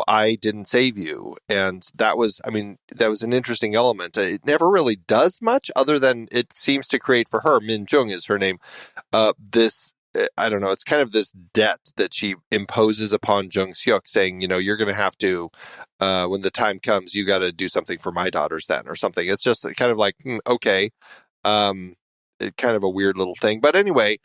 S2: I didn't save you. And that was an interesting element. It never really does much other than it seems to create for her, Min Jung is her name, this, I don't know, it's kind of this debt that she imposes upon Jung Seok saying, you're going to have to, when the time comes, you got to do something for my daughters then or something. It's just kind of like, okay. It's kind of a weird little thing. But anyway,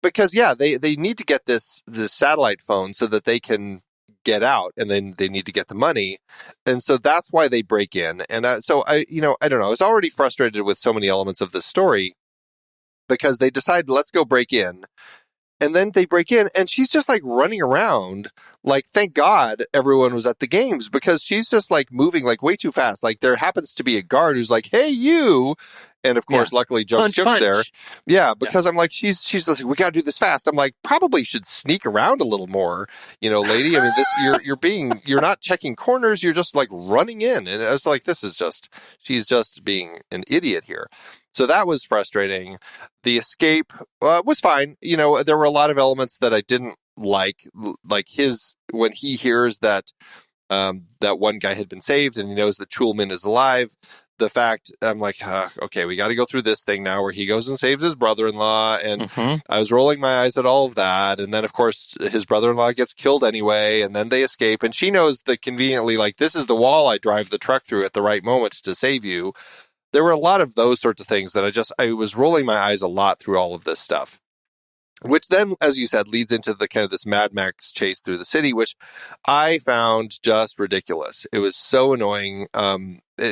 S2: because, yeah, they need to get this satellite phone so that they can get out, and then they need to get the money. And so that's why they break in. And so I don't know. I was already frustrated with so many elements of this story because they decide, let's go break in. And then they break in and she's just like running around. Like, thank God everyone was at the games because she's just like moving like way too fast. Like there happens to be a guard who's like, hey, you. And of course, luckily, Jung Seok's there. Yeah, because I'm like, she's like, we got to do this fast. I'm like, probably should sneak around a little more, lady. I mean, you're not checking corners. You're just like running in. And I was like, she's just being an idiot here. So that was frustrating. The escape was fine. There were a lot of elements that I didn't like when he hears that that one guy had been saved and he knows that Chulmin is alive. The fact, I'm like, okay, we got to go through this thing now where he goes and saves his brother-in-law. And I was rolling my eyes at all of that. And then, of course, his brother-in-law gets killed anyway. And then they escape. And she knows that conveniently, like, this is the wall I drive the truck through at the right moment to save you. There were a lot of those sorts of things that I was rolling my eyes a lot through all of this stuff. Which then, as you said, leads into the kind of this Mad Max chase through the city, which I found just ridiculous. It was so annoying.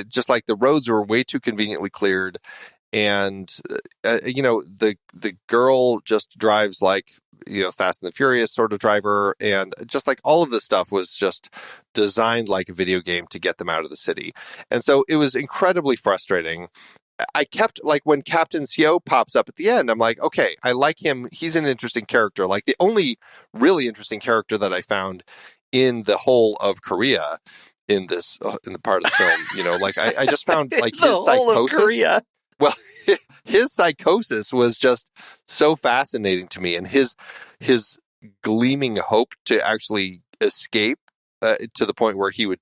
S2: Just like the roads were way too conveniently cleared. And, the girl just drives like, Fast and the Furious sort of driver. And just like all of this stuff was just designed like a video game to get them out of the city. And so it was incredibly frustrating. I kept, like, when Captain Seo pops up at the end, I'm like, okay, I like him. He's an interesting character. Like, the only really interesting character that I found in the whole of Korea in this, in the part of the film, I just found, like, his psychosis. Well, his psychosis was just so fascinating to me. And his gleaming hope to actually escape to the point where he would,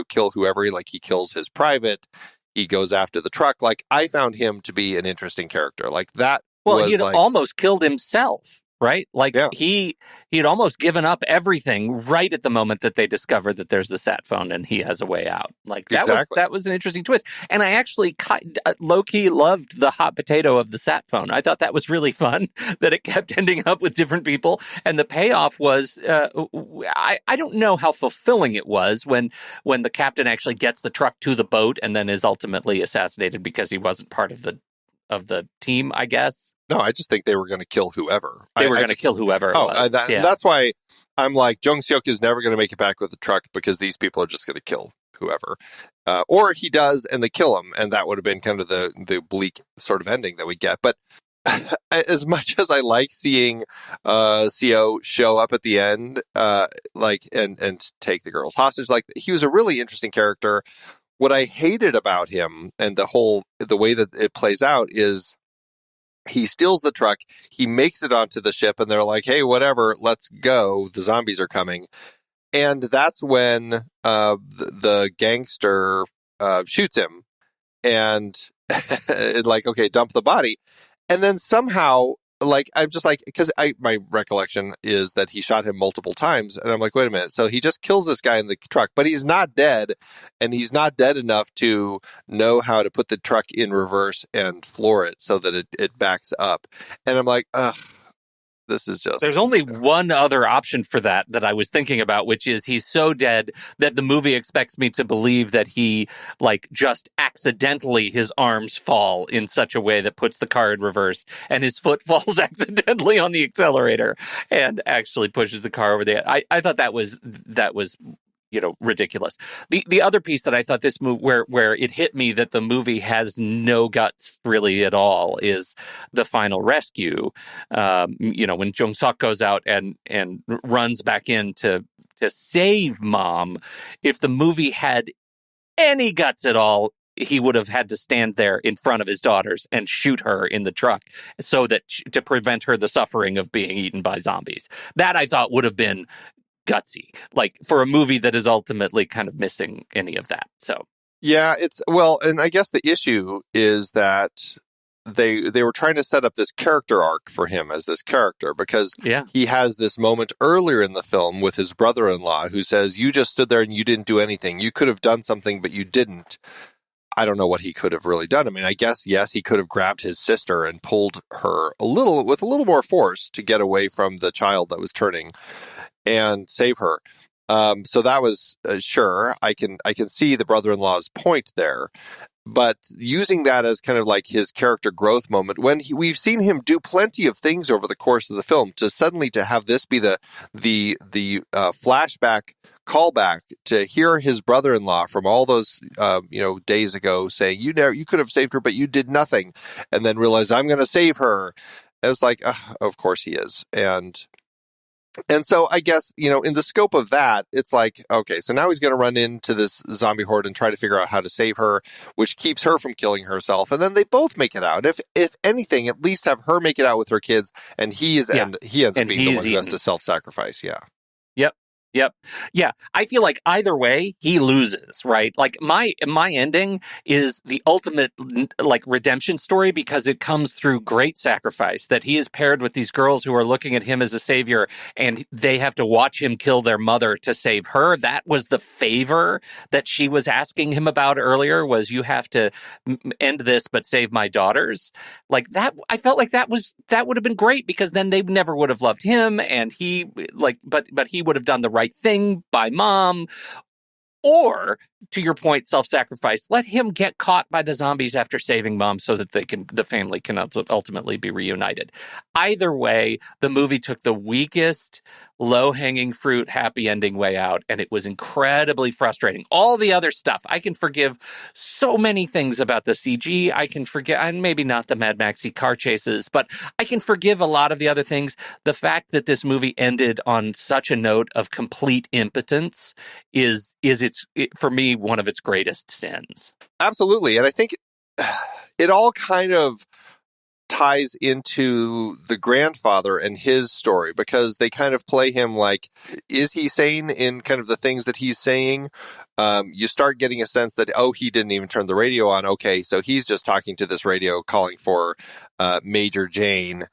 S2: kill whoever, he kills his private. He goes after the truck. Like, I found him to be an interesting character. Like, that
S1: he'd almost killed himself, right? Like, he'd almost given up everything right at the moment that they discovered that there's the sat phone and he has a way out. Like, that was an interesting twist. And I actually low-key loved the hot potato of the sat phone. I thought that was really fun, that it kept ending up with different people. And the payoff was, I don't know how fulfilling it was when the captain actually gets the truck to the boat and then is ultimately assassinated because he wasn't part of the team, I guess.
S2: No, I just think they were going to kill whoever.
S1: They were going to kill whoever it was.
S2: That's why I'm like, Jung Seok is never going to make it back with the truck because these people are just going to kill whoever. Or he does and they kill him. And that would have been kind of the bleak sort of ending that we get. But as much as I like seeing Seo show up at the end, and take the girls hostage, like, he was a really interesting character. What I hated about him and the way that it plays out is, he steals the truck, he makes it onto the ship, and they're like, hey, whatever, let's go. The zombies are coming. And that's when the gangster shoots him. And like, okay, dump the body. And then somehow, like, I'm just like, because my recollection is that he shot him multiple times. And I'm like, wait a minute. So he just kills this guy in the truck, but he's not dead. And he's not dead enough to know how to put the truck in reverse and floor it so that it backs up. And I'm like, ugh, this is just...
S1: There's only one other option for that I was thinking about, which is he's so dead that the movie expects me to believe that he, like, just accidentally his arms fall in such a way that puts the car in reverse, and his foot falls accidentally on the accelerator and actually pushes the car over the edge. I thought that was ridiculous. The other piece that I thought this movie, where it hit me that the movie has no guts really at all, is the final rescue. When Jung Suk goes out and runs back in to save mom. If the movie had any guts at all, he would have had to stand there in front of his daughters and shoot her in the truck so that to prevent her the suffering of being eaten by zombies. That I thought would have been gutsy, like, for a movie that is ultimately kind of missing any of that. So
S2: yeah, and I guess the issue is that they were trying to set up this character arc for him as this character, because he has this moment earlier in the film with his brother-in-law who says, you just stood there and you didn't do anything. You could have done something, but you didn't. I don't know what he could have really done. I mean, I guess, yes, he could have grabbed his sister and pulled her with a little more force to get away from the child that was turning and save her. So that was sure. I can see the brother-in-law's point there, but using that as kind of like his character growth moment, when we've seen him do plenty of things over the course of the film, to suddenly to have this be the flashback callback to hear his brother-in-law from all those days ago saying, you could have saved her, but you did nothing, and then realize, I'm going to save her. It was like, of course he is. And so I guess, in the scope of that, it's like, okay, so now he's going to run into this zombie horde and try to figure out how to save her, which keeps her from killing herself. And then they both make it out. If anything, at least have her make it out with her kids. And he ends up being the one who has to self-sacrifice. Yeah.
S1: Yep. Yeah. I feel like either way, he loses, right? Like my ending is the ultimate like redemption story, because it comes through great sacrifice, that he is paired with these girls who are looking at him as a savior, and they have to watch him kill their mother to save her. That was the favor that she was asking him about earlier, was, you have to end this, but save my daughters. Like that. I felt like that would have been great, because then they never would have loved him, and he but he would have done the right thing by mom. Or, to your point, self-sacrifice. Let him get caught by the zombies after saving mom, so that the family can ultimately be reunited. Either way, the movie took the weakest, low-hanging fruit, happy ending way out, and it was incredibly frustrating. All the other stuff, I can forgive so many things about the CG. I can forgive, and maybe not the Mad Maxy car chases, but I can forgive a lot of the other things. The fact that this movie ended on such a note of complete impotence is for me, one of its greatest sins.
S2: Absolutely. And I think it all kind of ties into the grandfather and his story, because they kind of play him like, is he sane in kind of the things that he's saying? You start getting a sense that, he didn't even turn the radio on. Okay, so he's just talking to this radio calling for Major Jane,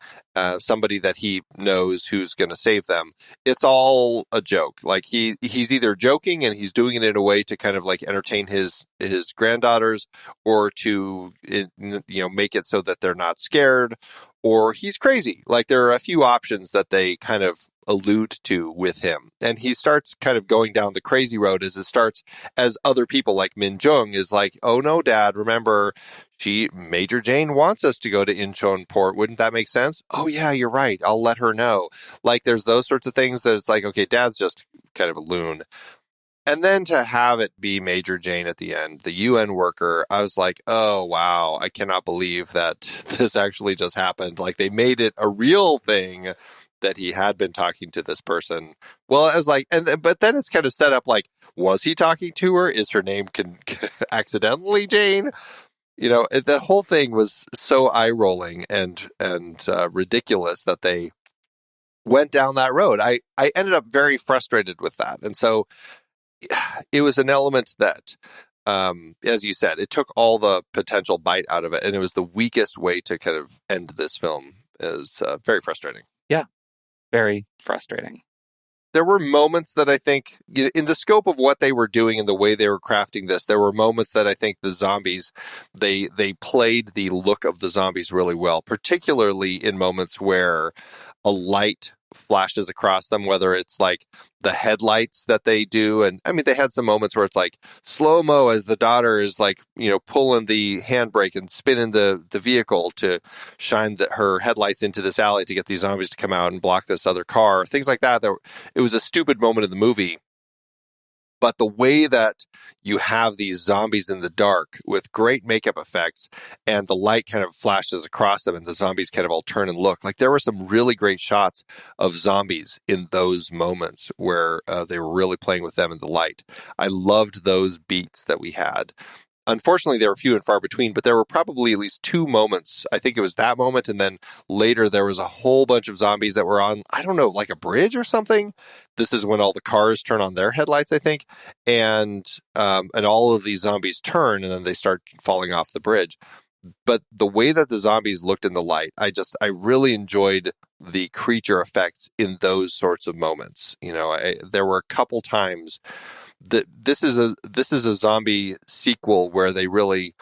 S2: somebody that he knows who's going to save them. It's all a joke. Like he's either joking and he's doing it in a way to kind of like entertain his granddaughters, or to make it so that they're not scared, or he's crazy. Like there are a few options that they kind of allude to with him, and he starts kind of going down the crazy road as other people like Min Jung is like, oh no, Dad, remember Major Jane wants us to go to Incheon Port. Wouldn't that make sense? Oh yeah, you're right. I'll let her know. Like there's those sorts of things that it's like, okay, Dad's just kind of a loon. And then to have it be Major Jane at the end, the UN worker, I was like, oh wow, I cannot believe that this actually just happened. Like they made it a real thing that he had been talking to this person. Well, I was like, but then it's kind of set up like, was he talking to her? Is her name accidentally Jane? The whole thing was so eye-rolling and ridiculous that they went down that road. I ended up very frustrated with that. And so it was an element that, as you said, it took all the potential bite out of it, and it was the weakest way to kind of end this film. It was very frustrating.
S1: Yeah, very frustrating.
S2: there were moments that I think, in the scope of what they were doing and the way they were crafting this, there were moments that I think the zombies, they played the look of the zombies really well, particularly in moments where a light flashes across them, whether it's like the headlights that they do. And I mean, they had some moments where it's like slow-mo as the daughter is like, pulling the handbrake and spinning the vehicle to shine her headlights into this alley to get these zombies to come out and block this other car, things like that. It was a stupid moment in the movie. But the way that you have these zombies in the dark with great makeup effects and the light kind of flashes across them and the zombies kind of all turn and look, like there were some really great shots of zombies in those moments where they were really playing with them in the light. I loved those beats that we had. Unfortunately, they were few and far between, but there were probably at least two moments. I think it was that moment, and then later there was a whole bunch of zombies that were on, I don't know, like a bridge or something. This is when all the cars turn on their headlights, I think, and all of these zombies turn, and then they start falling off the bridge. But the way that the zombies looked in the light, I really enjoyed the creature effects in those sorts of moments. There were a couple times that this is a zombie sequel where they really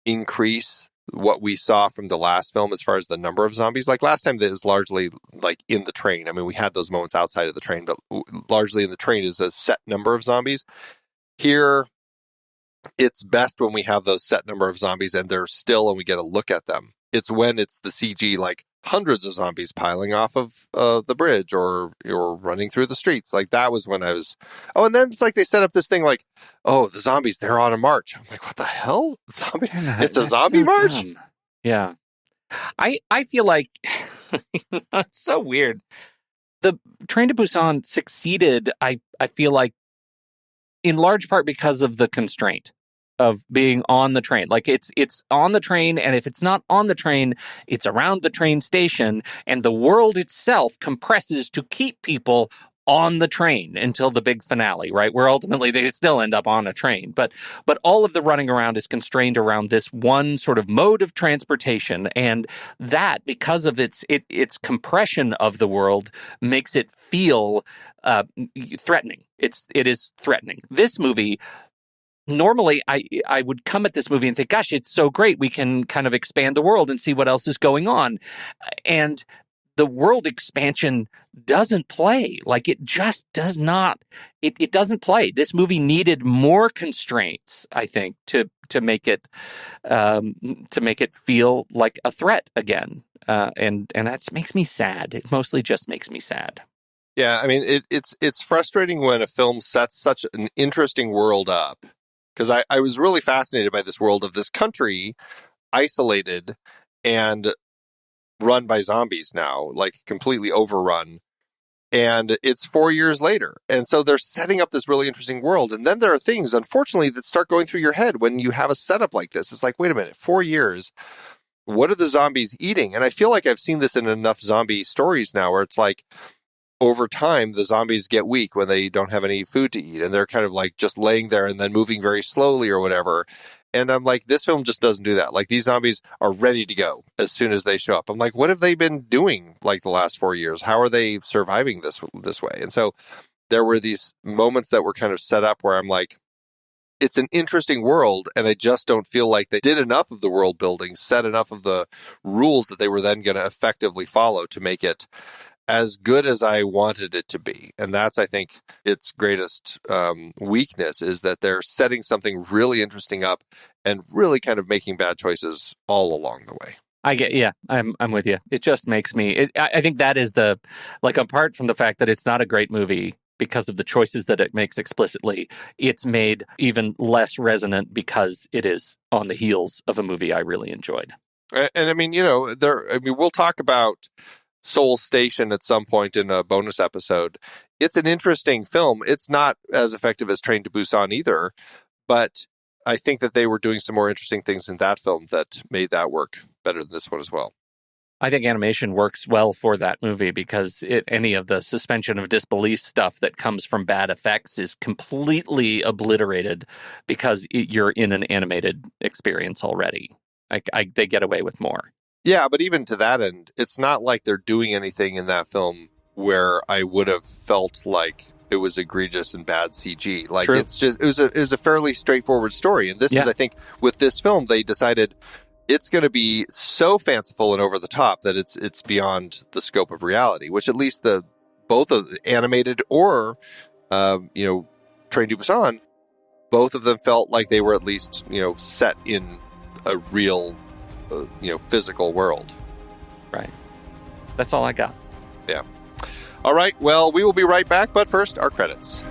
S2: increase what we saw from the last film as far as the number of zombies. Like last time, it was largely like in the train. I mean, we had those moments outside of the train, but largely in the train is a set number of zombies. Here, it's best when we have those set number of zombies and they're still and we get a look at them. It's when it's the CG, like hundreds of zombies piling off of the bridge or running through the streets. Like that was when I was, and then it's like they set up this thing like, the zombies, they're on a march. I'm like, what the hell? Zombie? It's a zombie
S1: so
S2: march?
S1: Dumb. Yeah. I feel like it's so weird. The Train to Busan succeeded, I feel like, in large part because of the constraint of being on the train. Like it's on the train, and if it's not on the train, it's around the train station, and the world itself compresses to keep people on the train until the big finale, right? Where ultimately they still end up on a train. But all of the running around is constrained around this one sort of mode of transportation, and that, because of its compression of the world, makes it feel threatening. It is threatening. This movie, normally I would come at this movie and think, gosh, it's so great. We can kind of expand the world and see what else is going on. And the world expansion doesn't play. Like it just does not. It doesn't play. This movie needed more constraints, I think, to make it feel like a threat again. And that makes me sad. It mostly just makes me sad.
S2: Yeah, I mean, it's frustrating when a film sets such an interesting world up, because I was really fascinated by this world of this country, isolated and run by zombies now, like completely overrun. And it's 4 years later. And so they're setting up this really interesting world. And then there are things, unfortunately, that start going through your head when you have a setup like this. It's like, wait a minute, 4 years, what are the zombies eating? And I feel like I've seen this in enough zombie stories now where it's like, over time, the zombies get weak when they don't have any food to eat. And they're kind of like just laying there and then moving very slowly or whatever. And I'm like, this film just doesn't do that. Like these zombies are ready to go as soon as they show up. I'm like, what have they been doing like the last 4 years? How are they surviving this way? And so there were these moments that were kind of set up where I'm like, it's an interesting world, and I just don't feel like they did enough of the world building, set enough of the rules that they were then going to effectively follow to make it as good as I wanted it to be. And that's, I think, its greatest weakness, is that they're setting something really interesting up and really kind of making bad choices all along the way.
S1: I'm with you. It just makes me, I think that is apart from the fact that it's not a great movie because of the choices that it makes explicitly, it's made even less resonant because it is on the heels of a movie I really enjoyed.
S2: And I mean, we'll talk about Seoul Station at some point in a bonus episode. It's an interesting film. It's not as effective as Train to Busan either, but I think that they were doing some more interesting things in that film that made that work better than this one as well.
S1: I think animation works well for that movie because any of the suspension of disbelief stuff that comes from bad effects is completely obliterated because you're in an animated experience already. They get away with more.
S2: Yeah, but even to that end, it's not like they're doing anything in that film where I would have felt like it was egregious and bad CG. Like
S1: True.
S2: it was a fairly straightforward story. And this is, I think, with this film, they decided it's going to be so fanciful and over the top that it's beyond the scope of reality, which at least both of the animated or, Train to Busan, both of them felt like they were at least, set in a real, physical world.
S1: Right. That's all I got.
S2: Yeah. All right. Well, we will be right back. But first, our credits.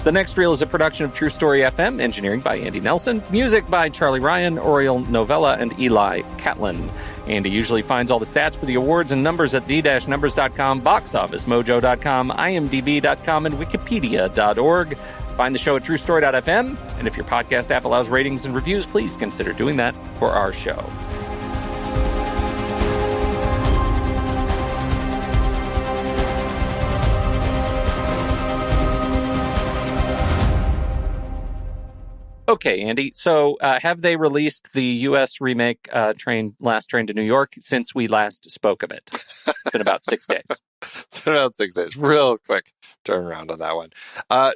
S1: The Next Reel is a production of True Story FM, engineering by Andy Nelson, music by Charlie Ryan, Oriel Novella, and Eli Catlin. Andy usually finds all the stats for the awards and numbers at d-numbers.com, boxofficemojo.com, imdb.com, and wikipedia.org. Find the show at truestory.fm, and if your podcast app allows ratings and reviews, please consider doing that for our show. Okay, Andy. So have they released the U.S. remake Last Train to New York since we last spoke of it? It's been about 6 days.
S2: It's been about 6 days. Real quick turnaround on that one.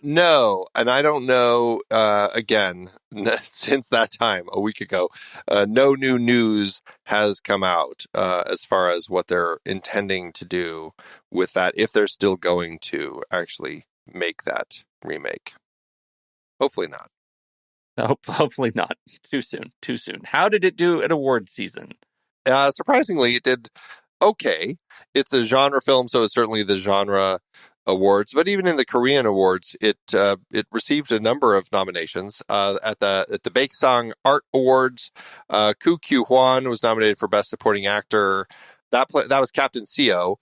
S2: No, and I don't know, again, since that time, a week ago, no new news has come out as far as what they're intending to do with that, if they're still going to actually make that remake. Hopefully not.
S1: Hopefully not. Too soon. How did it do at award season?
S2: Surprisingly, it did okay. It's a genre film, so it's certainly the genre awards. But even in the Korean awards, it received a number of nominations. At the Baeksang Art Awards, Koo Kyu-hwan was nominated for Best Supporting Actor. That was Captain Seo.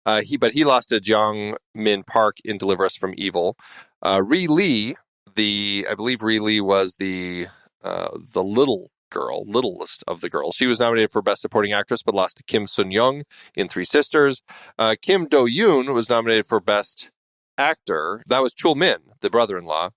S2: But he lost to Jong Min Park in Deliver Us from Evil. Ri Lee. I believe Ri Lee was the littlest of the girls. She was nominated for Best Supporting Actress, but lost to Kim Sun-young in Three Sisters. Kim Do-yoon was nominated for Best Actor. That was Chul-min, the brother-in-law.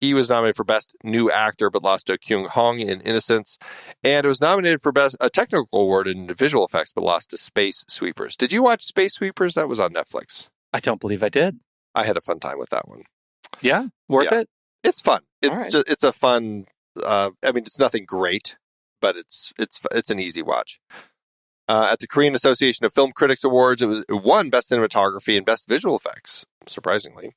S2: He was nominated for Best New Actor, but lost to Kyung-hong in Innocence. And it was nominated for Best Technical Award in Visual Effects, but lost to Space Sweepers. Did you watch Space Sweepers? That was on Netflix.
S1: I don't believe I did.
S2: I had a fun time with that one.
S1: Yeah? Worth it?
S2: It's fun. It's
S1: right.
S2: It's a fun. It's nothing great, but it's an easy watch. At the Korean Association of Film Critics Awards, it won Best Cinematography and Best Visual Effects, surprisingly.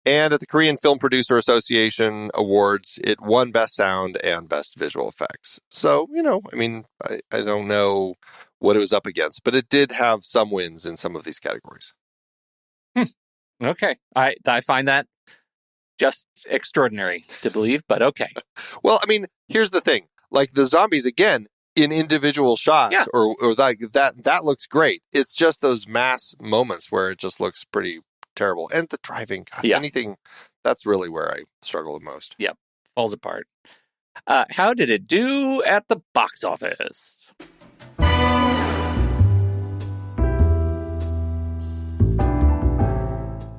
S2: And at the Korean Film Producer Association Awards, it won Best Sound and Best Visual Effects. So, I don't know what it was up against, but it did have some wins in some of these categories.
S1: Okay. I find that just extraordinary to believe, but okay.
S2: Well, here's the thing. Like the zombies, again, in individual shots, or that looks great. It's just those mass moments where it just looks pretty terrible. And the driving, anything, that's really where I struggle the most.
S1: Yeah, falls apart. How did it do at the box office?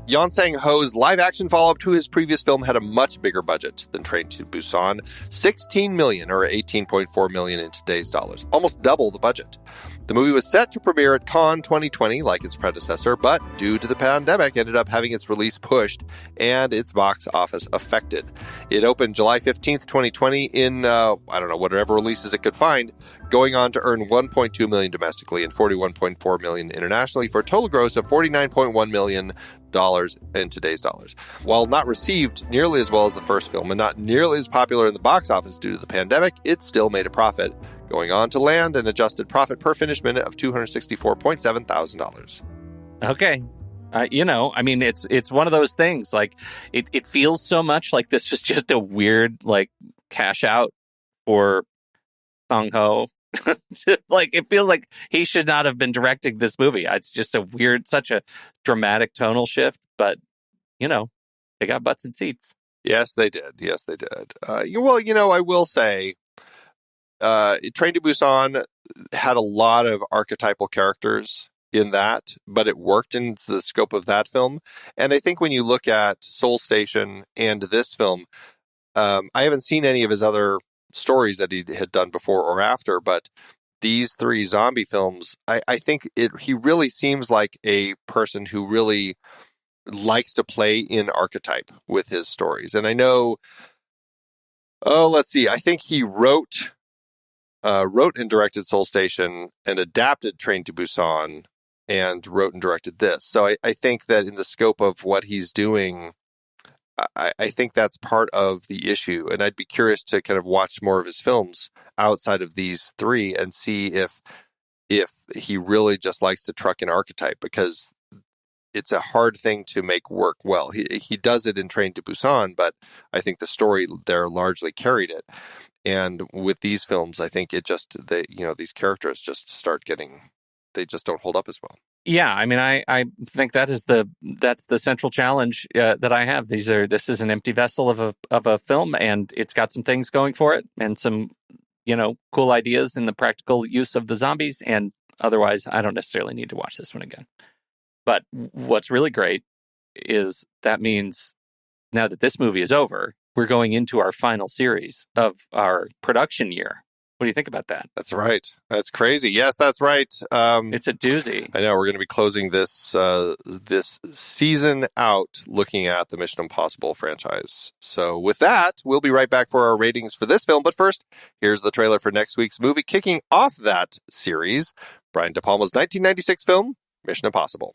S2: Yeon Sang-ho's live-action follow-up to his previous film had a much bigger budget than Train to Busan, $16 million or $18.4 million in today's dollars, almost double the budget. The movie was set to premiere at Cannes 2020 like its predecessor, but due to the pandemic, ended up having its release pushed and its box office affected. It opened July 15th, 2020 in, whatever releases it could find, going on to earn $1.2 million domestically and $41.4 million internationally for a total gross of $49.1 million in today's dollars. While not received nearly as well as the first film and not nearly as popular in the box office due to the pandemic, it still made a profit, going on to land an adjusted profit per finished minute of $264.7 thousand.
S1: Okay. It's one of those things, like it feels so much like this was just a weird cash out for Sang-ho. Like it feels like he should not have been directing this movie. It's just such a dramatic tonal shift, but they got butts and seats.
S2: Yes, they did. I will say Train to Busan had a lot of archetypal characters in that, but it worked in the scope of that film. And I think when you look at Soul Station and this film, I haven't seen any of his other stories that he had done before or after, but these three zombie films, I think he really seems like a person who really likes to play in archetype with his stories. And I know, let's see, I think he wrote and directed Soul Station and adapted Train to Busan and wrote and directed this. So I think that in the scope of what he's doing, I think that's part of the issue. And I'd be curious to kind of watch more of his films outside of these three and see if he really just likes to truck an archetype, because it's a hard thing to make work well. He does it in Train to Busan, but I think the story there largely carried it. And with these films, I think these characters just they just don't hold up as well.
S1: Yeah, I mean, I think that's the central challenge that I have. This is an empty vessel of a film, and it's got some things going for it, and some cool ideas in the practical use of the zombies. And otherwise, I don't necessarily need to watch this one again. But what's really great is that means now that this movie is over, we're going into our final series of our production year. What do you think about that?
S2: That's right. That's crazy. Yes, that's right.
S1: It's a doozy.
S2: I know. We're going to be closing this season out looking at the Mission Impossible franchise. So with that, we'll be right back for our ratings for this film. But first, here's the trailer for next week's movie. Kicking off that series, Brian De Palma's 1996 film, Mission Impossible.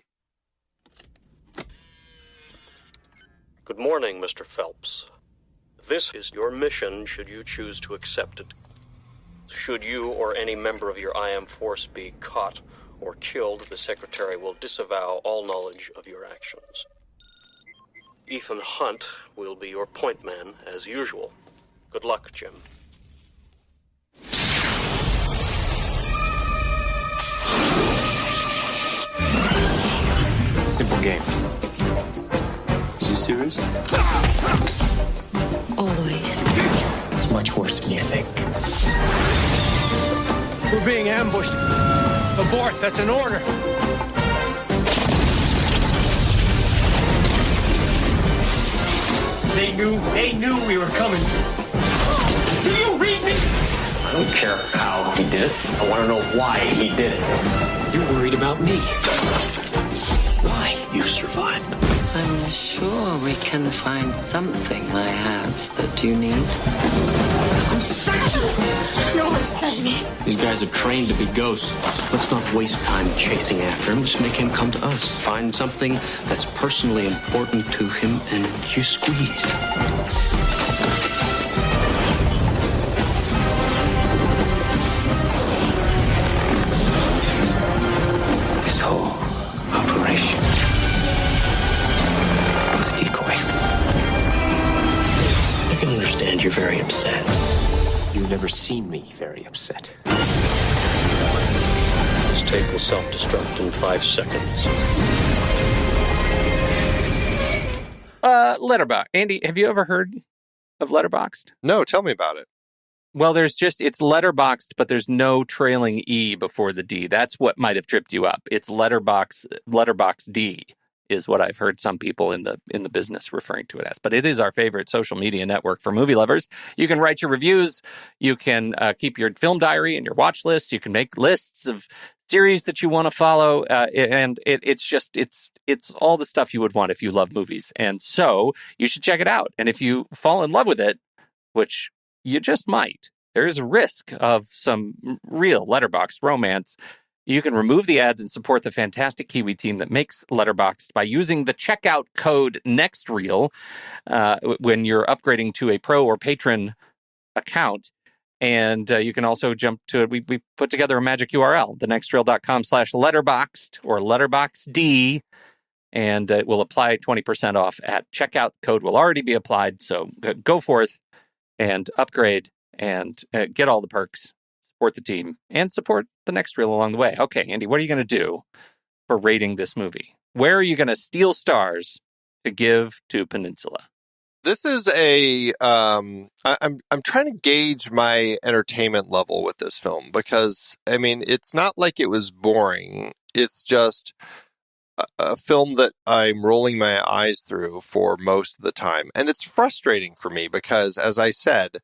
S5: Good morning, Mr. Phelps. This is your mission should you choose to accept it. Should you or any member of your IM force be caught or killed, the Secretary will disavow all knowledge of your actions. Ethan Hunt will be your point man, as usual. Good luck, Jim.
S6: Simple game. Is he serious?
S7: Always.
S6: It's much worse than you think.
S8: We're being ambushed. Abort, that's an order. They knew we were coming. Do you read me?
S6: I don't care how he did it. I want to know why he did it.
S8: You're worried about me.
S6: Why you survived.
S7: I'm sure we can find something I have that you need.
S9: No one sent me.
S6: These guys are trained to be ghosts. Let's not waste time chasing after him. Just make him come to us. Find something that's personally important to him and you squeeze. This whole operation was a decoy. I can understand you're very upset.
S10: You've never seen me very upset.
S5: This tape will self-destruct in 5 seconds.
S1: Letterboxd. Andy, have you ever heard of Letterboxd?
S2: No, tell me about it.
S1: Well, it's Letterboxd, but there's no trailing E before the D. That's what might have tripped you up. It's Letterboxd D is what I've heard some people in the business referring to it as. But it is our favorite social media network for movie lovers. You can write your reviews. You can keep your film diary and your watch lists. You can make lists of series that you want to follow. And it's all the stuff you would want if you love movies. And so you should check it out. And if you fall in love with it, which you just might, there's a risk of some real Letterboxd romance. You can remove the ads and support the fantastic Kiwi team that makes Letterboxd by using the checkout code NEXTREEL when you're upgrading to a pro or patron account. And you can also jump to it. We put together a magic URL, thenextreel.com/letterboxd or letterboxd, and it will apply 20% off at checkout. Code will already be applied. So go forth and upgrade and get all the perks. Support the team and support the next reel along the way. Okay, Andy, what are you going to do for rating this movie? Where are you going to steal stars to give to Peninsula?
S2: This is I'm trying to gauge my entertainment level with this film because, I mean, it's not like it was boring. It's just a film that I'm rolling my eyes through for most of the time. And it's frustrating for me because, as I said,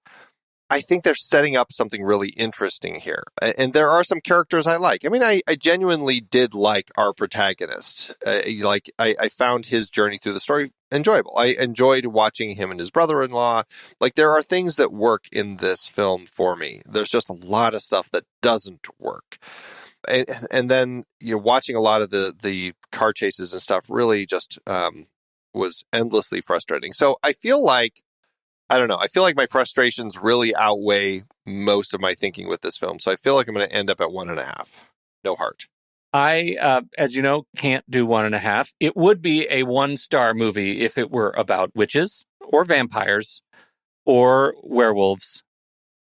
S2: I think they're setting up something really interesting here. And there are some characters I like. I mean, I genuinely did like our protagonist. I found his journey through the story enjoyable. I enjoyed watching him and his brother-in-law. Like, there are things that work in this film for me. There's just a lot of stuff that doesn't work. And then watching a lot of the car chases and stuff really just was endlessly frustrating. So I feel like, I don't know, I feel like my frustrations really outweigh most of my thinking with this film. So I feel like I'm going to end up at 1.5. No heart.
S1: I, as you know, can't do 1.5. It would be a 1-star movie if it were about witches or vampires or werewolves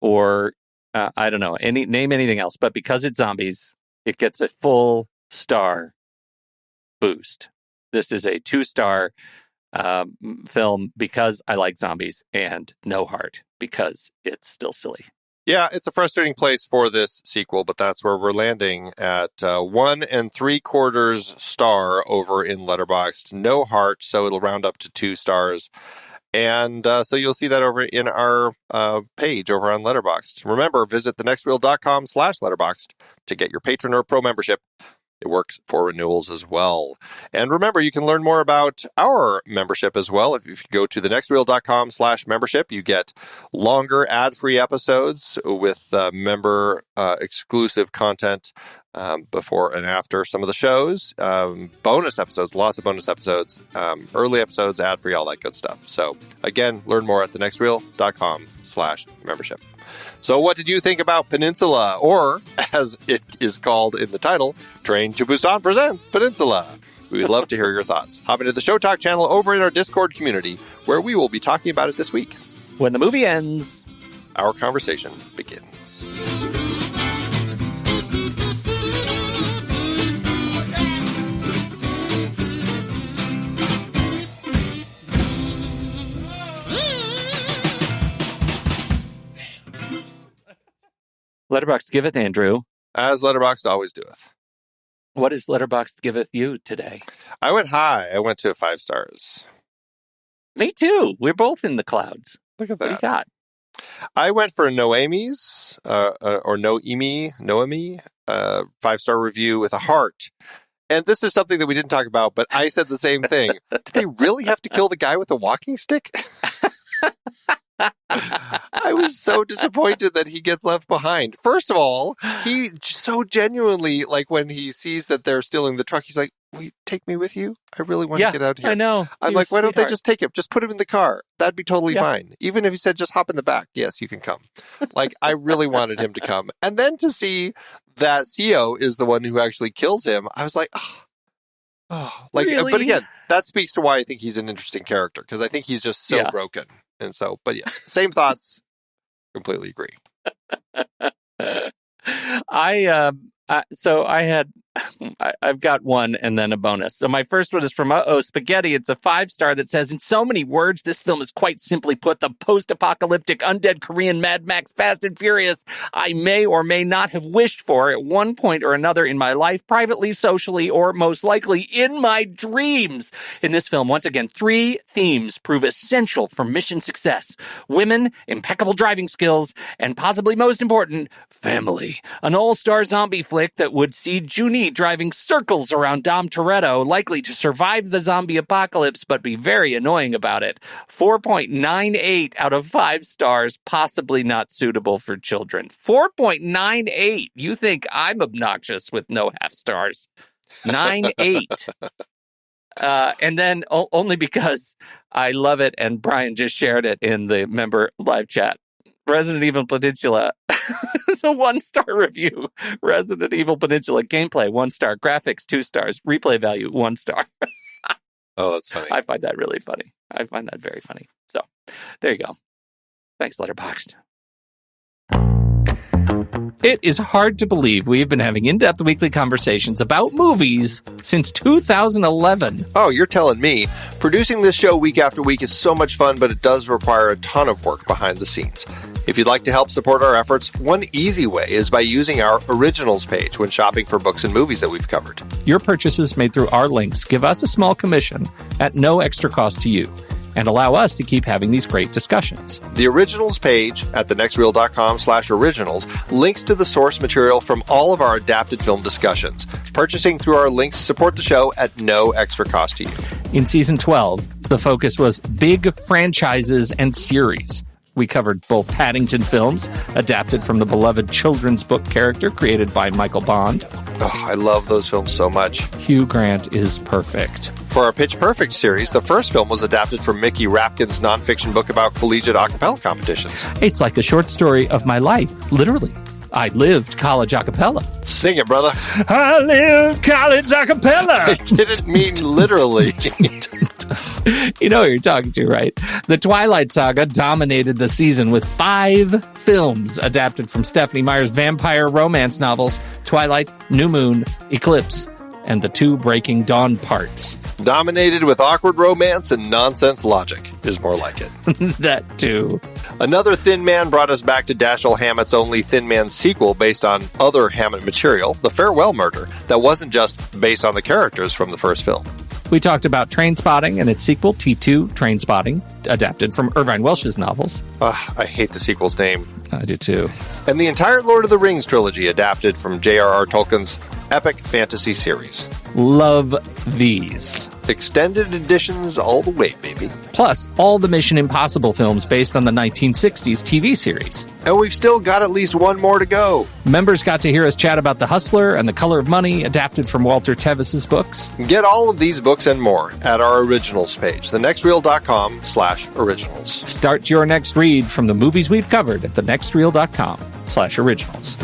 S1: or I don't know, name anything else. But because it's zombies, it gets a full star boost. This is a 2-star film because I like zombies, and no heart because it's still silly.
S2: Yeah, it's a frustrating place for this sequel, but that's where we're landing at 1 3/4 star over in Letterboxd. No heart, so it'll round up to 2 stars. And so you'll see that over in our page over on Letterboxd. Remember, visit thenextreel.com/Letterboxd to get your Patron or Pro membership. It works for renewals as well. And remember, you can learn more about our membership as well. If you go to thenextreel.com/membership, you get longer ad-free episodes with member exclusive content before and after some of the shows, bonus episodes, lots of bonus episodes, early episodes, ad-free, all that good stuff. So again, learn more at thenextreel.com/membership. So what did you think about Peninsula, or as it is called in the title, Train to Busan presents Peninsula? We would love to hear your thoughts. Hop into the Show Talk channel over in our Discord community, where we will be talking about it this week.
S1: When the movie ends,
S2: our conversation begins.
S1: Letterboxd giveth, Andrew.
S2: As Letterboxd always doeth.
S1: What is Letterboxd giveth you today?
S2: I went high. I went to 5 stars.
S1: Me too. We're both in the clouds.
S2: Look at that.
S1: What do you got?
S2: I went for Noemi's, or Noemi, 5-star review with a heart. And this is something that we didn't talk about, but I said the same thing. Did they really have to kill the guy with the walking stick? I was so disappointed that he gets left behind. First of all, he so genuinely, like when he sees that they're stealing the truck, he's like, will you take me with you? I really want to get out of here.
S1: I know.
S2: I'm like, why don't they just take him? Just put him in the car. That'd be totally fine. Even if he said, just hop in the back. Yes, you can come. Like, I really wanted him to come. And then to see that CEO is the one who actually kills him, I was like, like,
S1: really?
S2: But again, that speaks to why I think he's an interesting character, because I think he's just so broken. And so, but yes, same thoughts. Completely agree.
S1: I've got one and then a bonus. So my first one is from Spaghetti. It's a 5-star that says, in so many words, this film is quite simply put the post-apocalyptic undead Korean Mad Max Fast and Furious I may or may not have wished for at one point or another in my life, privately, socially, or most likely in my dreams. In this film, once again, 3 themes prove essential for mission success: women, impeccable driving skills, and possibly most important, family. An all-star zombie flick that would see Junie driving circles around Dom Toretto, likely to survive the zombie apocalypse but be very annoying about it. 4.98 out of 5 stars, possibly not suitable for children. 4.98. You think I'm obnoxious with no half stars. 9.8. And then only because I love it and Brian just shared it in the member live chat. Resident Evil Peninsula. It's a 1-star review. Resident Evil Peninsula gameplay, 1 star. Graphics, 2 stars. Replay value, 1 star.
S2: Oh, that's funny.
S1: I find that really funny. I find that very funny. So, there you go. Thanks, Letterboxd. It is hard to believe we've been having in-depth weekly conversations about movies since 2011.
S2: Oh, you're telling me. Producing this show week after week is so much fun, but it does require a ton of work behind the scenes. If you'd like to help support our efforts, one easy way is by using our Originals page when shopping for books and movies that we've covered.
S1: Your purchases made through our links give us a small commission at no extra cost to you and allow us to keep having these great discussions.
S2: The Originals page at thenextreel.com/originals links to the source material from all of our adapted film discussions. Purchasing through our links support the show at no extra cost to you.
S1: In Season 12, the focus was big franchises and series. We covered both Paddington films, adapted from the beloved children's book character created by Michael Bond.
S2: Oh, I love those films so much.
S1: Hugh Grant is perfect.
S2: For our Pitch Perfect series, the first film was adapted from Mickey Rapkin's nonfiction book about collegiate a cappella competitions.
S1: It's like a short story of my life, literally. I lived college a cappella.
S2: Sing it, brother.
S1: I lived college a cappella.
S2: I didn't mean literally.
S1: You know who you're talking to, right? The Twilight Saga dominated the season with 5 films adapted from Stephenie Meyer's vampire romance novels, Twilight, New Moon, Eclipse, and the 2 Breaking Dawn parts.
S2: Dominated with awkward romance and nonsense logic is more like it.
S1: That too.
S2: Another Thin Man brought us back to Dashiell Hammett's only Thin Man sequel based on other Hammett material, The Farewell Murder, that wasn't just based on the characters from the first film.
S1: We talked about Trainspotting and its sequel, T2 Trainspotting, adapted from Irvine Welsh's novels.
S2: I hate the sequel's name.
S1: I do too.
S2: And the entire Lord of the Rings trilogy adapted from J.R.R. Tolkien's epic fantasy series.
S1: Love these.
S2: Extended editions all the way, baby.
S1: Plus, all the Mission Impossible films based on the 1960s TV series.
S2: And we've still got at least one more to go.
S1: Members got to hear us chat about The Hustler and The Color of Money, adapted from Walter Tevis's books.
S2: Get all of these books and more at our Originals page, thenextreel.com/originals.
S1: Start your next read from the movies we've covered at thenextreel.com/originals.